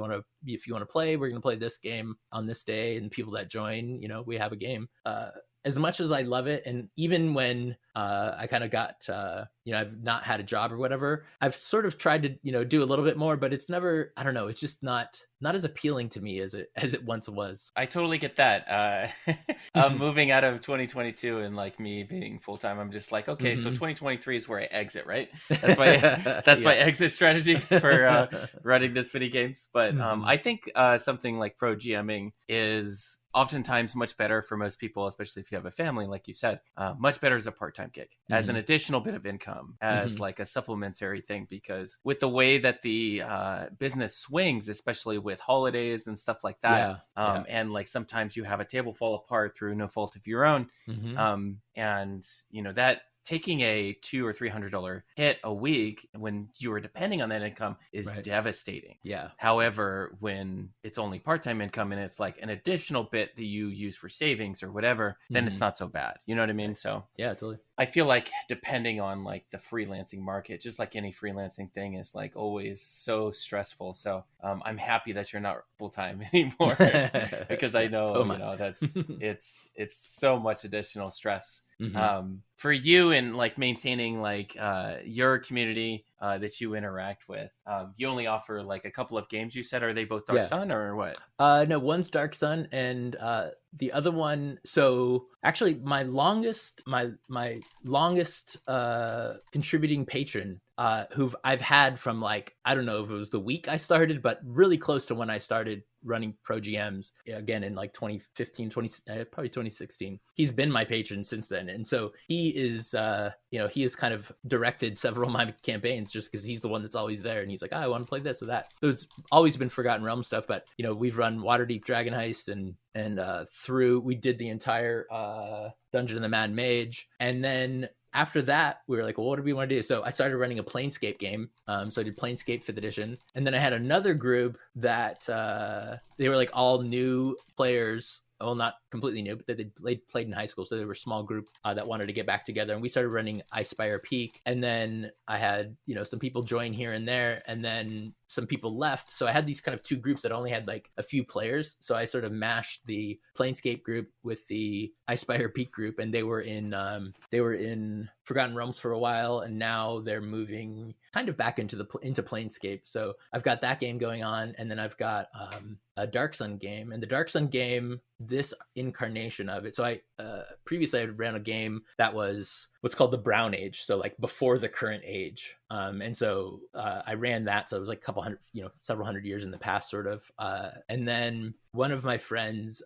if you want to play, we're going to play this game on this day. And people that join, we have a game. as much as I love it, and even when I kind of got I've not had a job or whatever, I've sort of tried to do a little bit more, but it's never, I don't know, it's just not as appealing to me as it once was. I totally get that. Moving out of 2022 and like me being full time, I'm just like, okay, so 2023 is where I exit, right? That's my that's my exit strategy for running this many games. But I think something like pro GMing is oftentimes much better for most people, especially if you have a family, like you said, much better as a part-time gig, as an additional bit of income, as like a supplementary thing, because with the way that the business swings, especially with holidays and stuff like that, and like sometimes you have a table fall apart through no fault of your own, and that taking a $200 or $300 hit a week when you are depending on that income is devastating. Yeah. However, when it's only part-time income and it's like an additional bit that you use for savings or whatever, then it's not so bad. You know what I mean? So yeah, totally. I feel like depending on like the freelancing market, just like any freelancing thing, is like always so stressful. So I'm happy that you're not full-time anymore because I know, that's it's so much additional stress. For you and like maintaining like your community that you interact with, you only offer like a couple of games, you said. Are they both Dark Sun or what? No, one's Dark Sun and the other one, so actually my longest contributing patron who I've had from like, I don't know if it was the week I started, but really close to when I started running pro GMs again in like 2015, probably 2016. He's been my patron since then. And so he is, he has kind of directed several of my campaigns just because he's the one that's always there. And he's like, I want to play this or that. So it's always been Forgotten Realm stuff, but we've run Waterdeep Dragon Heist and we did the entire Dungeon of the Mad Mage. And then after that, we were like, well, what do we want to do? So I started running a Planescape game. So I did Planescape 5th edition. And then I had another group that they were like all new players. Well, not completely new, but they played in high school. So they were a small group that wanted to get back together. And we started running Icespire Peak. And then I had, some people join here and there. And then some people left. So I had these kind of two groups that only had like a few players. So I sort of mashed the Planescape group with the Icespire Peak group. And they were in Forgotten Realms for a while. And now they're moving kind of back into Planescape. So I've got that game going on. And then I've got a Dark Sun game. And the Dark Sun game, this incarnation of it. So I previously I ran a game that was what's called the Brown Age. So like before the current age. And so I ran that. So it was like several hundred years in the past sort of. And then one of my friends,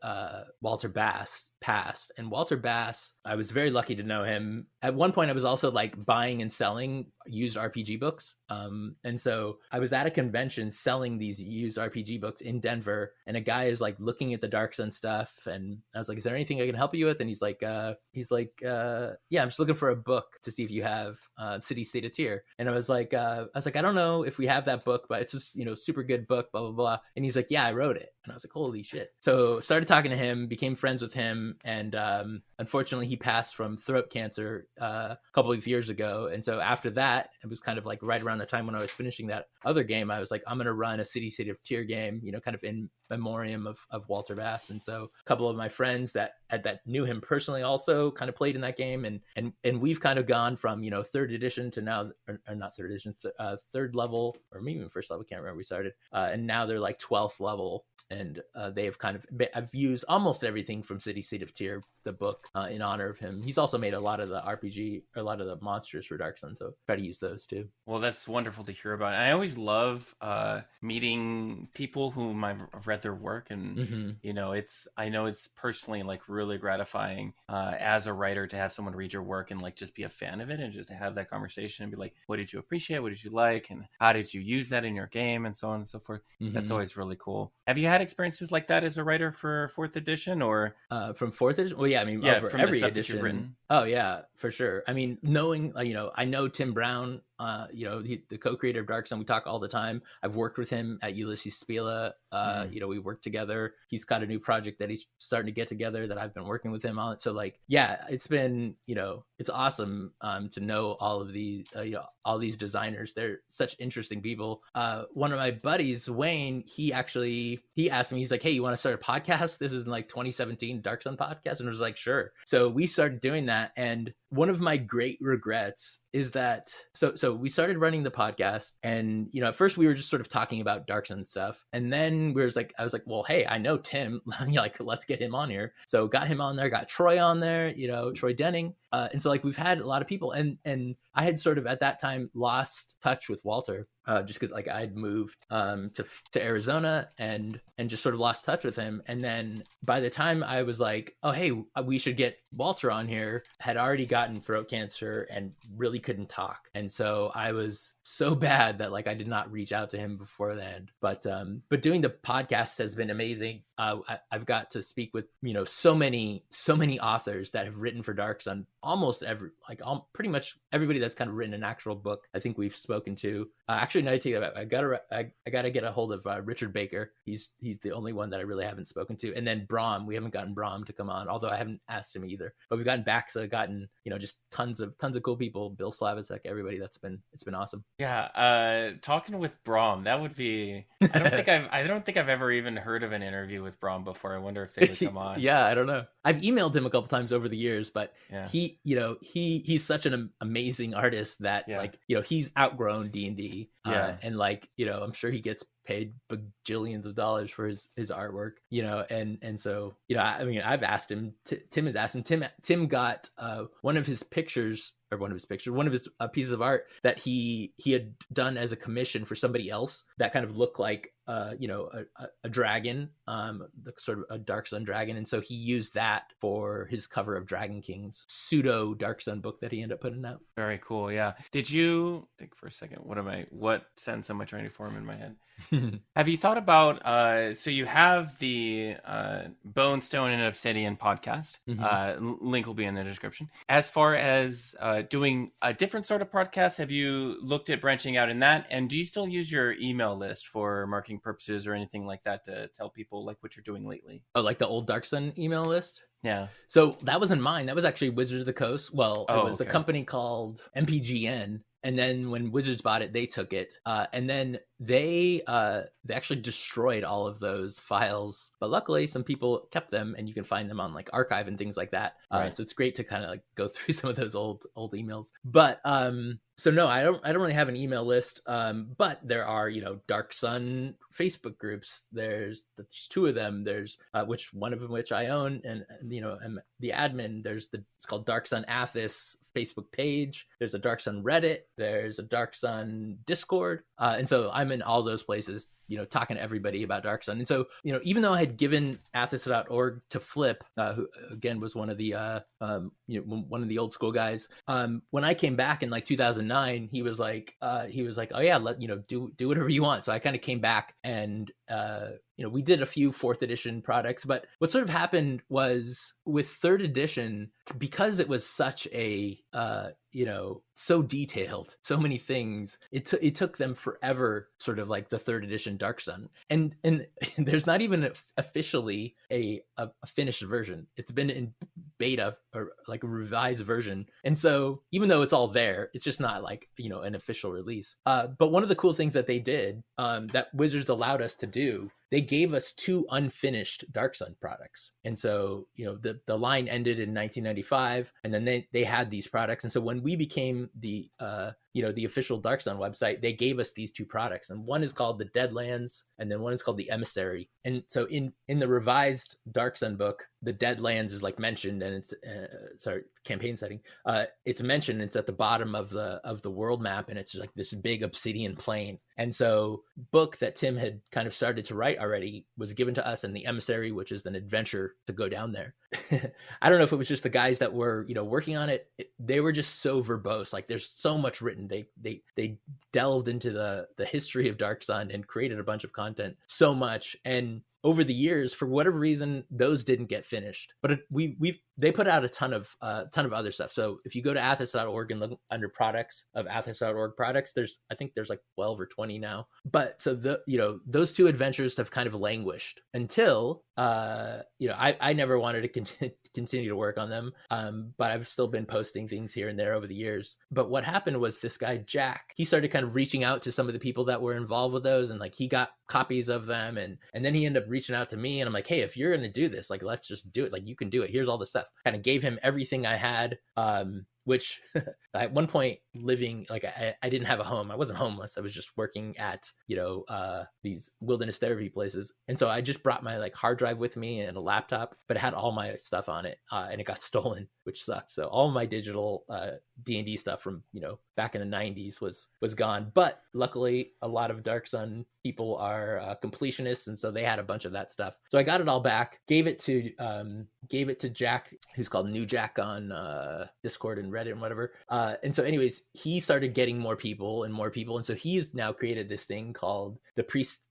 Walter Bass, passed. And Walter Bass, I was very lucky to know him. At one point I was also like buying and selling used RPG books. And so I was at a convention selling these used RPG books in Denver. And a guy is like looking at the Dark Sun stuff. And I was like, is there anything I can help you with? And he's like, yeah, I'm just looking for a book to see if you have City State of Tyr. And I was like, I don't know if we have that book, but it's just, super good book, blah, blah, blah. And he's like, yeah, I wrote it. And I was like, holy shit. So started talking to him, became friends with him. And unfortunately, he passed from throat cancer a couple of years ago. And so after that, it was kind of like right around the time when I was finishing that other game, I was like, I'm going to run a City State of Tyr game, kind of in memoriam of Walter Bass. And so a couple of my friends that knew him personally also kind of played in that game. And we've kind of gone from, 3rd edition to now, or not 3rd edition, 3rd level, or maybe even 1st level, can't remember we started. And now they're like 12th level. And they have I've used almost everything from City State of Tyr, the book, in honor of him. He's also made a lot of the RPG, or a lot of the monsters for Dark Sun, so try to use those too. Well, that's wonderful to hear about. And I always love meeting people whom I've read their work, and I know it's personally like really gratifying as a writer to have someone read your work and like just be a fan of it, and just to have that conversation and be like, what did you appreciate, what did you like, and how did you use that in your game, and so on and so forth. That's always really cool. Have you had experiences like that as a writer for 4th edition, or from 4th edition? Well, yeah, I mean, yeah, over from every the stuff edition that you've written. Oh yeah, for sure. I mean, knowing I know Tim Brown the co-creator of Dark Sun. We talk all the time. I've worked with him at Ulysses Spila. We work together. He's got a new project that he's starting to get together that I've been working with him on. So like, yeah, it's been, it's awesome to know all of these, all these designers. They're such interesting people. One of my buddies, Wayne, he asked me, he's like, hey, you want to start a podcast? This is in like 2017, Dark Sun podcast. And I was like, sure. So we started doing that. And one of my great regrets is that, so we started running the podcast, and, at first we were just sort of talking about Dark Sun stuff. And then I was like, well, hey, I know Tim, like, let's get him on here. So got him on there, got Troy on there, Troy Denning. And so like we've had a lot of people, and I had sort of at that time lost touch with Walter, just because like I'd moved to Arizona and just sort of lost touch with him. And then by the time I was like, oh, hey, we should get Walter on here, had already gotten throat cancer and really couldn't talk. And so I was so bad that like I did not reach out to him before then. But doing the podcast has been amazing. I've got to speak with, so many authors that have written for Dark Sun. Almost pretty much everybody that's kind of written an actual book, I think we've spoken to. Actually, no, I take that back. I gotta get a hold of Richard Baker. He's the only one that I really haven't spoken to. And then Brahm, we haven't gotten Brahm to come on, although I haven't asked him either. But we've gotten Baxa, gotten just tons of cool people. Bill Slavicsek, everybody. It's been awesome. Yeah, talking with Brahm, that would be. I don't think I've ever even heard of an interview with Brahm before. I wonder if they would come on. Yeah, I don't know. I've emailed him a couple times over the years, but yeah. He's such an amazing artist that he's outgrown D&D. And like, I'm sure he gets paid bajillions of dollars for his artwork, and so, I mean, I've asked him, Tim has asked him, Tim got one of his pieces of art that he had done as a commission for somebody else that kind of looked like a dragon, the sort of a Dark Sun dragon. And so he used that for his cover of Dragon King's pseudo Dark Sun book that he ended up putting out. Very cool. Yeah. Did you think for a second, what sentence am I trying to form in my head? Have you thought about, so you have the Bone, Stone, and Obsidian podcast. Link will be in the description. As far as doing a different sort of podcast, have you looked at branching out in that? And do you still use your email list for marketing purposes or anything like that to tell people like what you're doing lately? Oh, like the old Dark Sun email list? Yeah. So that wasn't mine. That was actually Wizards of the Coast. Well, it was a company called MPGN. And then when Wizards bought it, they took it. And then they actually destroyed all of those files. But luckily, some people kept them, and you can find them on like Archive and things like that. Right. So it's great to kind of like go through some of those old emails. But so no, I don't really have an email list. But there are, Dark Sun Facebook groups. There's two of them. There's one of them which I own, and I'm the admin. It's called Dark Sun Athos Facebook page. There's a Dark Sun Reddit. There's a Dark Sun Discord. And so I'm in all those places, talking to everybody about Dark Sun. And so, even though I had given Athos.org to Flip, who again was one of the one of the old school guys, when I came back in like 2009, he was like, oh yeah, do whatever you want. So I kind of came back, and we did a few 4th edition products. But what sort of happened was with 3rd edition, because it was such a so detailed, so many things, it took them forever, sort of like the 3rd edition Dark Sun, and there's not even officially a finished version. It's been in beta, or like a revised version, and so even though it's all there, it's just not like an official release. But one of the cool things that they did, that Wizards allowed us to do, they gave us 2 unfinished Dark Sun products. And so, the line ended in 1995, and then they had these products. And so when we became the official Dark Sun website, they gave us these 2 products, and one is called the Deadlands, and then one is called the Emissary. And so in the revised Dark Sun book, the Deadlands is like mentioned, and it's campaign setting. It's mentioned. It's at the bottom of the world map, and it's like this big obsidian plain. And so, book that Tim had kind of started to write already was given to us, and the Emissary, which is an adventure to go down there. I don't know if it was just the guys that were working on it. They were just so verbose. Like, there's so much written. They delved into the history of Dark Sun and created a bunch of content, so much. And over the years, for whatever reason, those didn't get finished. But they put out a ton of other stuff. So if you go to athos.org and look under products of athos.org products, I think there's like 12 or 20 now. But so those two adventures have kind of languished until I never wanted to continue to work on them. But I've still been posting things here and there over the years. But what happened was this guy, Jack, he started kind of reaching out to some of the people that were involved with those, and like he got copies of them, and then he ended up reaching out to me, and I'm like, hey, if you're going to do this, like, let's just do it. Like, you can do it. Here's all the stuff. Kind of gave him everything I had. Which at one point living, like I didn't have a home. I wasn't homeless. I was just working at, these wilderness therapy places. And so I just brought my like hard drive with me and a laptop, but it had all my stuff on it. And it got stolen, which sucked. So all my digital D&D stuff from, back in the 90s was gone. But luckily a lot of Dark Sun people are completionists. And so they had a bunch of that stuff. So I got it all back, gave it to Jack, who's called New Jack on Discord and Reddit and whatever. And so anyways, he started getting more people. And so he's now created this thing called the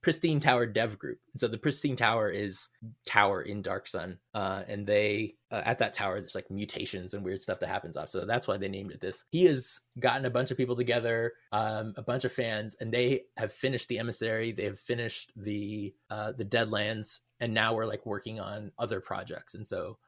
Pristine Tower Dev Group. And so the Pristine Tower is tower in Dark Sun. And they, at that tower, there's like mutations and weird stuff that happens off. So that's why they named it this. He has gotten a bunch of people together, a bunch of fans, and they have finished the Emissary. They have finished the Deadlands. And now we're like working on other projects. And so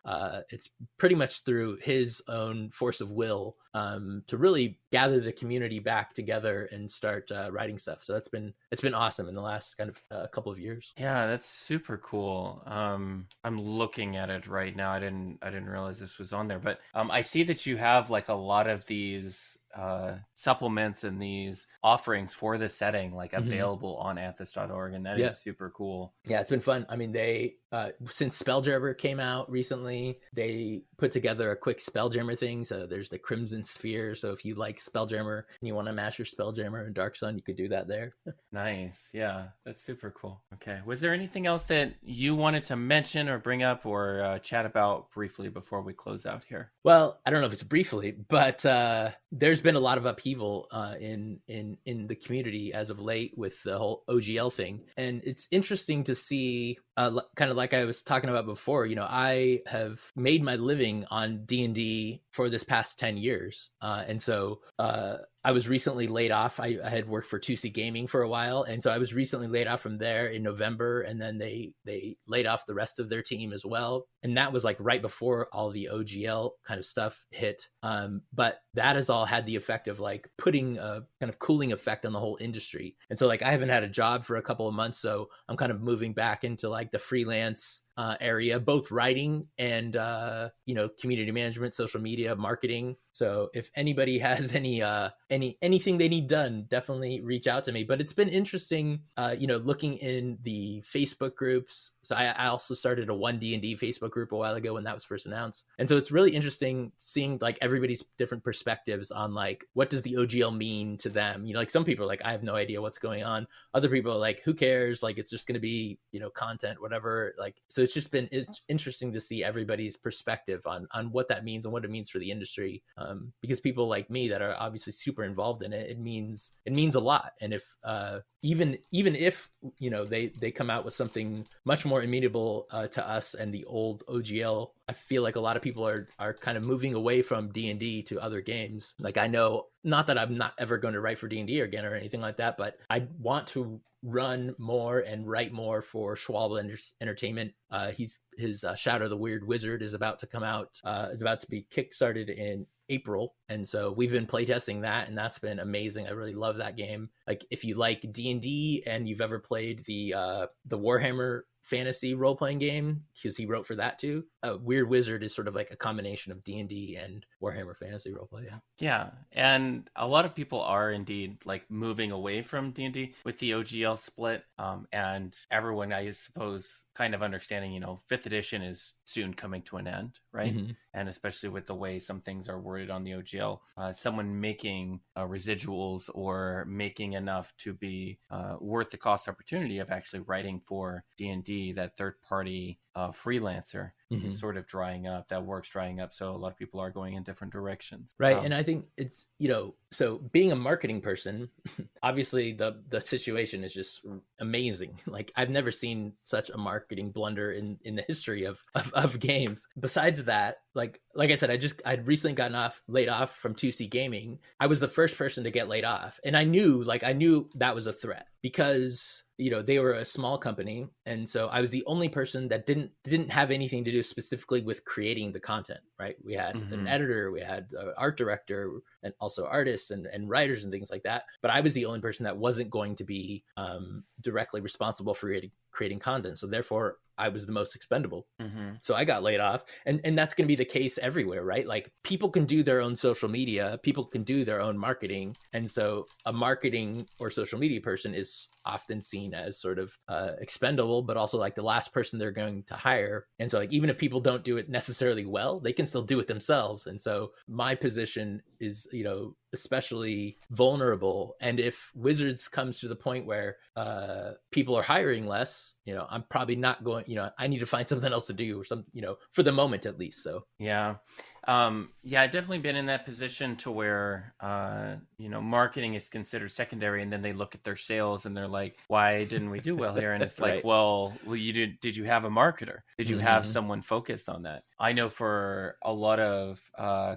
it's pretty much through his own force of will to really gather the community back together and start writing stuff. So it's been awesome in the last kind of couple of years. Yeah, that's super cool. I'm looking at it right now. I didn't realize this was on there, but I see that you have like a lot of these supplements and these offerings for the setting like available on athos.org, and that is super cool. Yeah, it's been fun. I mean, they since Spelljammer came out recently, they put together a quick Spelljammer thing. So there's the Crimson Sphere. So if you like Spelljammer and you want to master Spelljammer in Dark Sun, you could do that there. Nice. Yeah, that's super cool. Okay. Was there anything else that you wanted to mention or bring up or chat about briefly before we close out here? Well, I don't know if it's briefly, but there's been a lot of upheaval in the community as of late with the whole OGL thing. And it's interesting to see, kind of like I was talking about before, I have made my living on D&D for this past 10 years. And so I was recently laid off. I had worked for 2C Gaming for a while. And so I was recently laid off from there in November. And then they laid off the rest of their team as well. And that was like right before all the OGL kind of stuff hit. But that has all had the effect of like putting a kind of cooling effect on the whole industry. And so like I haven't had a job for a couple of months. So I'm kind of moving back into like the freelance area, both writing and, community management, social media, marketing. So if anybody has anything they need done, definitely reach out to me. But it's been interesting, looking in the Facebook groups. So I also started a 1D&D Facebook group a while ago when that was first announced. And so it's really interesting seeing like everybody's different perspectives on like, what does the OGL mean to them? Like some people are like, I have no idea what's going on. Other people are like, who cares? Like, it's just going to be, content, whatever. Like, so it's interesting to see everybody's perspective on what that means and what it means for the industry. Because people like me that are obviously super involved in it, it means a lot. And if even if they come out with something much more amenable to us and the old OGL, I feel like a lot of people are kind of moving away from D&D to other games. Like I know, not that I'm not ever going to write for D&D again or anything like that, but I want to run more and write more for Schwab Entertainment. His Shadow the Weird Wizard is about to come out. Is about to be kickstarted in April, and so we've been playtesting that, and that's been amazing. I really love that game. Like if you like D&D and you've ever played the Warhammer fantasy role-playing game, because he wrote for that too. Weird Wizard is sort of like a combination of D&D and Warhammer fantasy roleplay. Yeah, and a lot of people are indeed like moving away from D&D with the OGL split, and everyone, I suppose, kind of understanding, 5th edition is soon coming to an end, right? Mm-hmm. And especially with the way some things are worded on the OGL, someone making residuals or making enough to be worth the cost opportunity of actually writing for D&D 3P, that third party freelancer, is sort of drying up. That work's drying up. So a lot of people are going in different directions. Right. And I think it's, so being a marketing person, obviously the situation is just amazing. Like I've never seen such a marketing blunder in the history of games. Besides that, like I said, I'd recently gotten laid off from 2C Gaming. I was the first person to get laid off. And I knew that was a threat because they were a small company, and so I was the only person that didn't have anything to do specifically with creating the content, right? We had an editor, we had an art director, and also artists and writers and things like that. But I was the only person that wasn't going to be directly responsible for creating content. So therefore, I was the most expendable. So I got laid off. And that's going to be the case everywhere, right? Like people can do their own social media, people can do their own marketing. And so a marketing or social media person is often seen as sort of expendable, but also like the last person they're going to hire. And so like, even if people don't do it necessarily well, they can still do it themselves. And so my position is, especially vulnerable. And if Wizards comes to the point where people are hiring less, I'm probably not going, I need to find something else to do or something, for the moment at least. So yeah. I've definitely been in that position to where marketing is considered secondary, and then they look at their sales and they're like, why didn't we do well here? And it's like, right. well, did you have a marketer? Did you have someone focused on that? I know for a lot of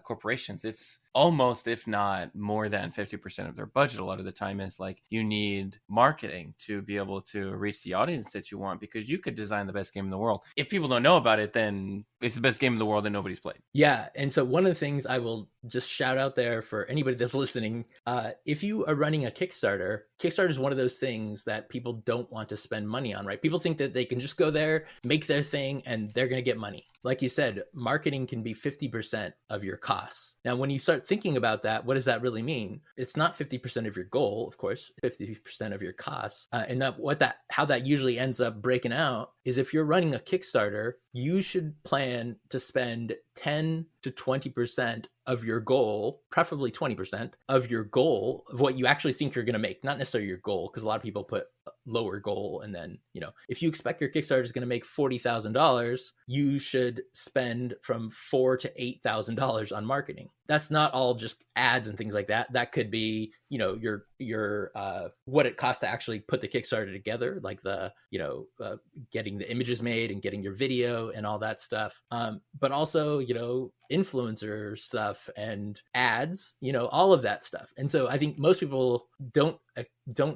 corporations, it's almost, if not more than 50% of their budget a lot of the time is like, you need marketing to be able to reach the audience that you want, because you could design the best game in the world. If people don't know about it, then it's the best game in the world that nobody's played. Yeah. And so one of the things I will just shout out there for anybody that's listening, if you are running a Kickstarter is one of those things that people don't want to spend money on, right? People think that they can just go there, make their thing, and they're going to get money. Like you said, marketing can be 50% of your costs. Now, when you start thinking about that, what does that really mean? It's not 50% of your goal, of course, 50% of your costs. And how that usually ends up breaking out is if you're running a Kickstarter, you should plan to spend 10 to 20% of your goal, preferably 20% of your goal of what you actually think you're going to make, not necessarily your goal, because a lot of people put lower goal. And then, if you expect your Kickstarter is going to make $40,000, you should spend from $4,000 to $8,000 on marketing. That's not all just ads and things like that. That could be, your what it costs to actually put the Kickstarter together, like the, getting the images made and getting your video and all that stuff. But also, influencer stuff and ads, all of that stuff. And so I think most people don't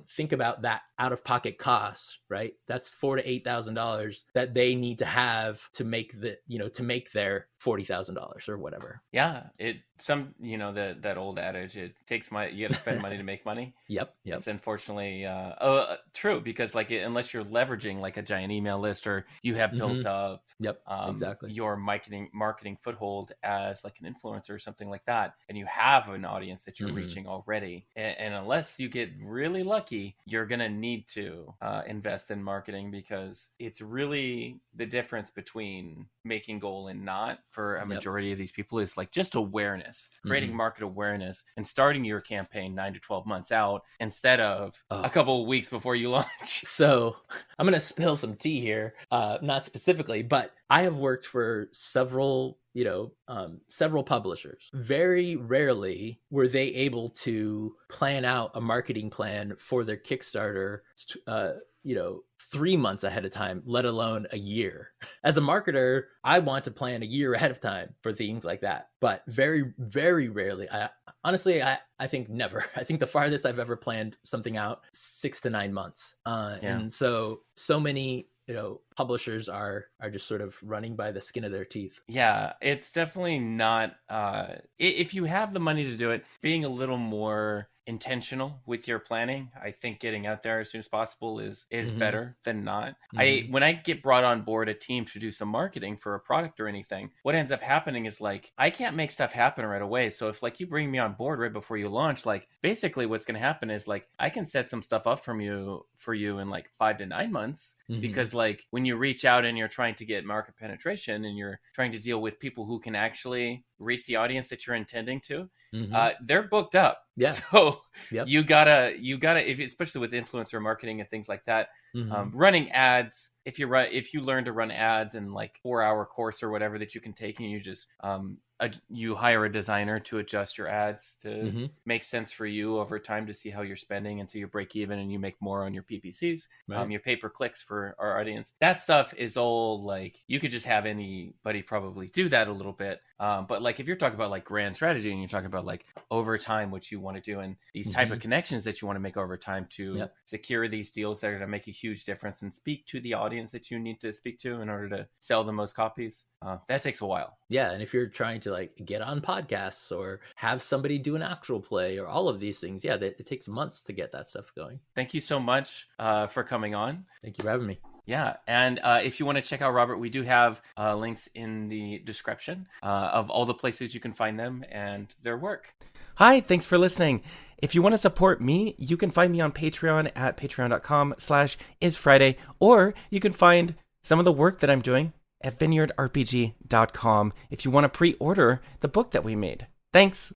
think about that out of pocket costs, right? That's $4,000 to $8,000 that they need to have to make their $40,000 or whatever. Yeah. That old adage, you got to spend money to make money. Yep. It's unfortunately true, because unless you're leveraging like a giant email list, or you have built up exactly your marketing foothold as like an influencer or something like that, and you have an audience that you're reaching already, and unless you get really lucky, you're gonna need to invest in marketing, because it's really the difference between making goal and not for a majority of these people is like just awareness, creating market awareness, and starting your campaign 9 to 12 months out instead of a couple of weeks before you launch. So I'm going to spill some tea here, not specifically, but I have worked for several publishers. Very rarely were they able to plan out a marketing plan for their Kickstarter, 3 months ahead of time, let alone a year. As a marketer, I want to plan a year ahead of time for things like that. But very, very rarely, I think never. I think the farthest I've ever planned something out, 6 to 9 months. And so many publishers are just sort of running by the skin of their teeth. Yeah, it's definitely not, if you have the money to do it, being a little more intentional with your planning. I think getting out there as soon as possible is better than not. When I get brought on board a team to do some marketing for a product or anything, what ends up happening is like, I can't make stuff happen right away. So if like you bring me on board right before you launch, like basically what's going to happen is like, I can set some stuff up for you in like 5 to 9 months, because like when you reach out and you're trying to get market penetration and you're trying to deal with people who can actually reach the audience that you're intending to, they're booked up. Yeah. So Yep. you gotta, if, especially with influencer marketing and things like that, running ads. If you learn to run ads in like 4-hour course or whatever that you can take, and you just you hire a designer to adjust your ads to make sense for you over time to see how you're spending until you break even and you make more on your PPCs, Right. your pay per clicks for our audience. That stuff is all like, you could just have anybody probably do that a little bit. But like if you're talking about like grand strategy and you're talking about like over time, what you want to do and these type of connections that you want to make over time to secure these deals that are going to make a huge difference and speak to the audience that you need to speak to in order to sell the most copies, that takes a while. Yeah, and if you're trying to like get on podcasts or have somebody do an actual play or all of these things, yeah, it takes months to get that stuff going. Thank you so much for coming on. Thank you for having me. Yeah, and if you want to check out Robert, we do have links in the description of all the places you can find them and their work. Hi, thanks for listening. If you want to support me, you can find me on Patreon at patreon.com/isfriday, or you can find some of the work that I'm doing at vineyardrpg.com if you want to pre-order the book that we made. Thanks.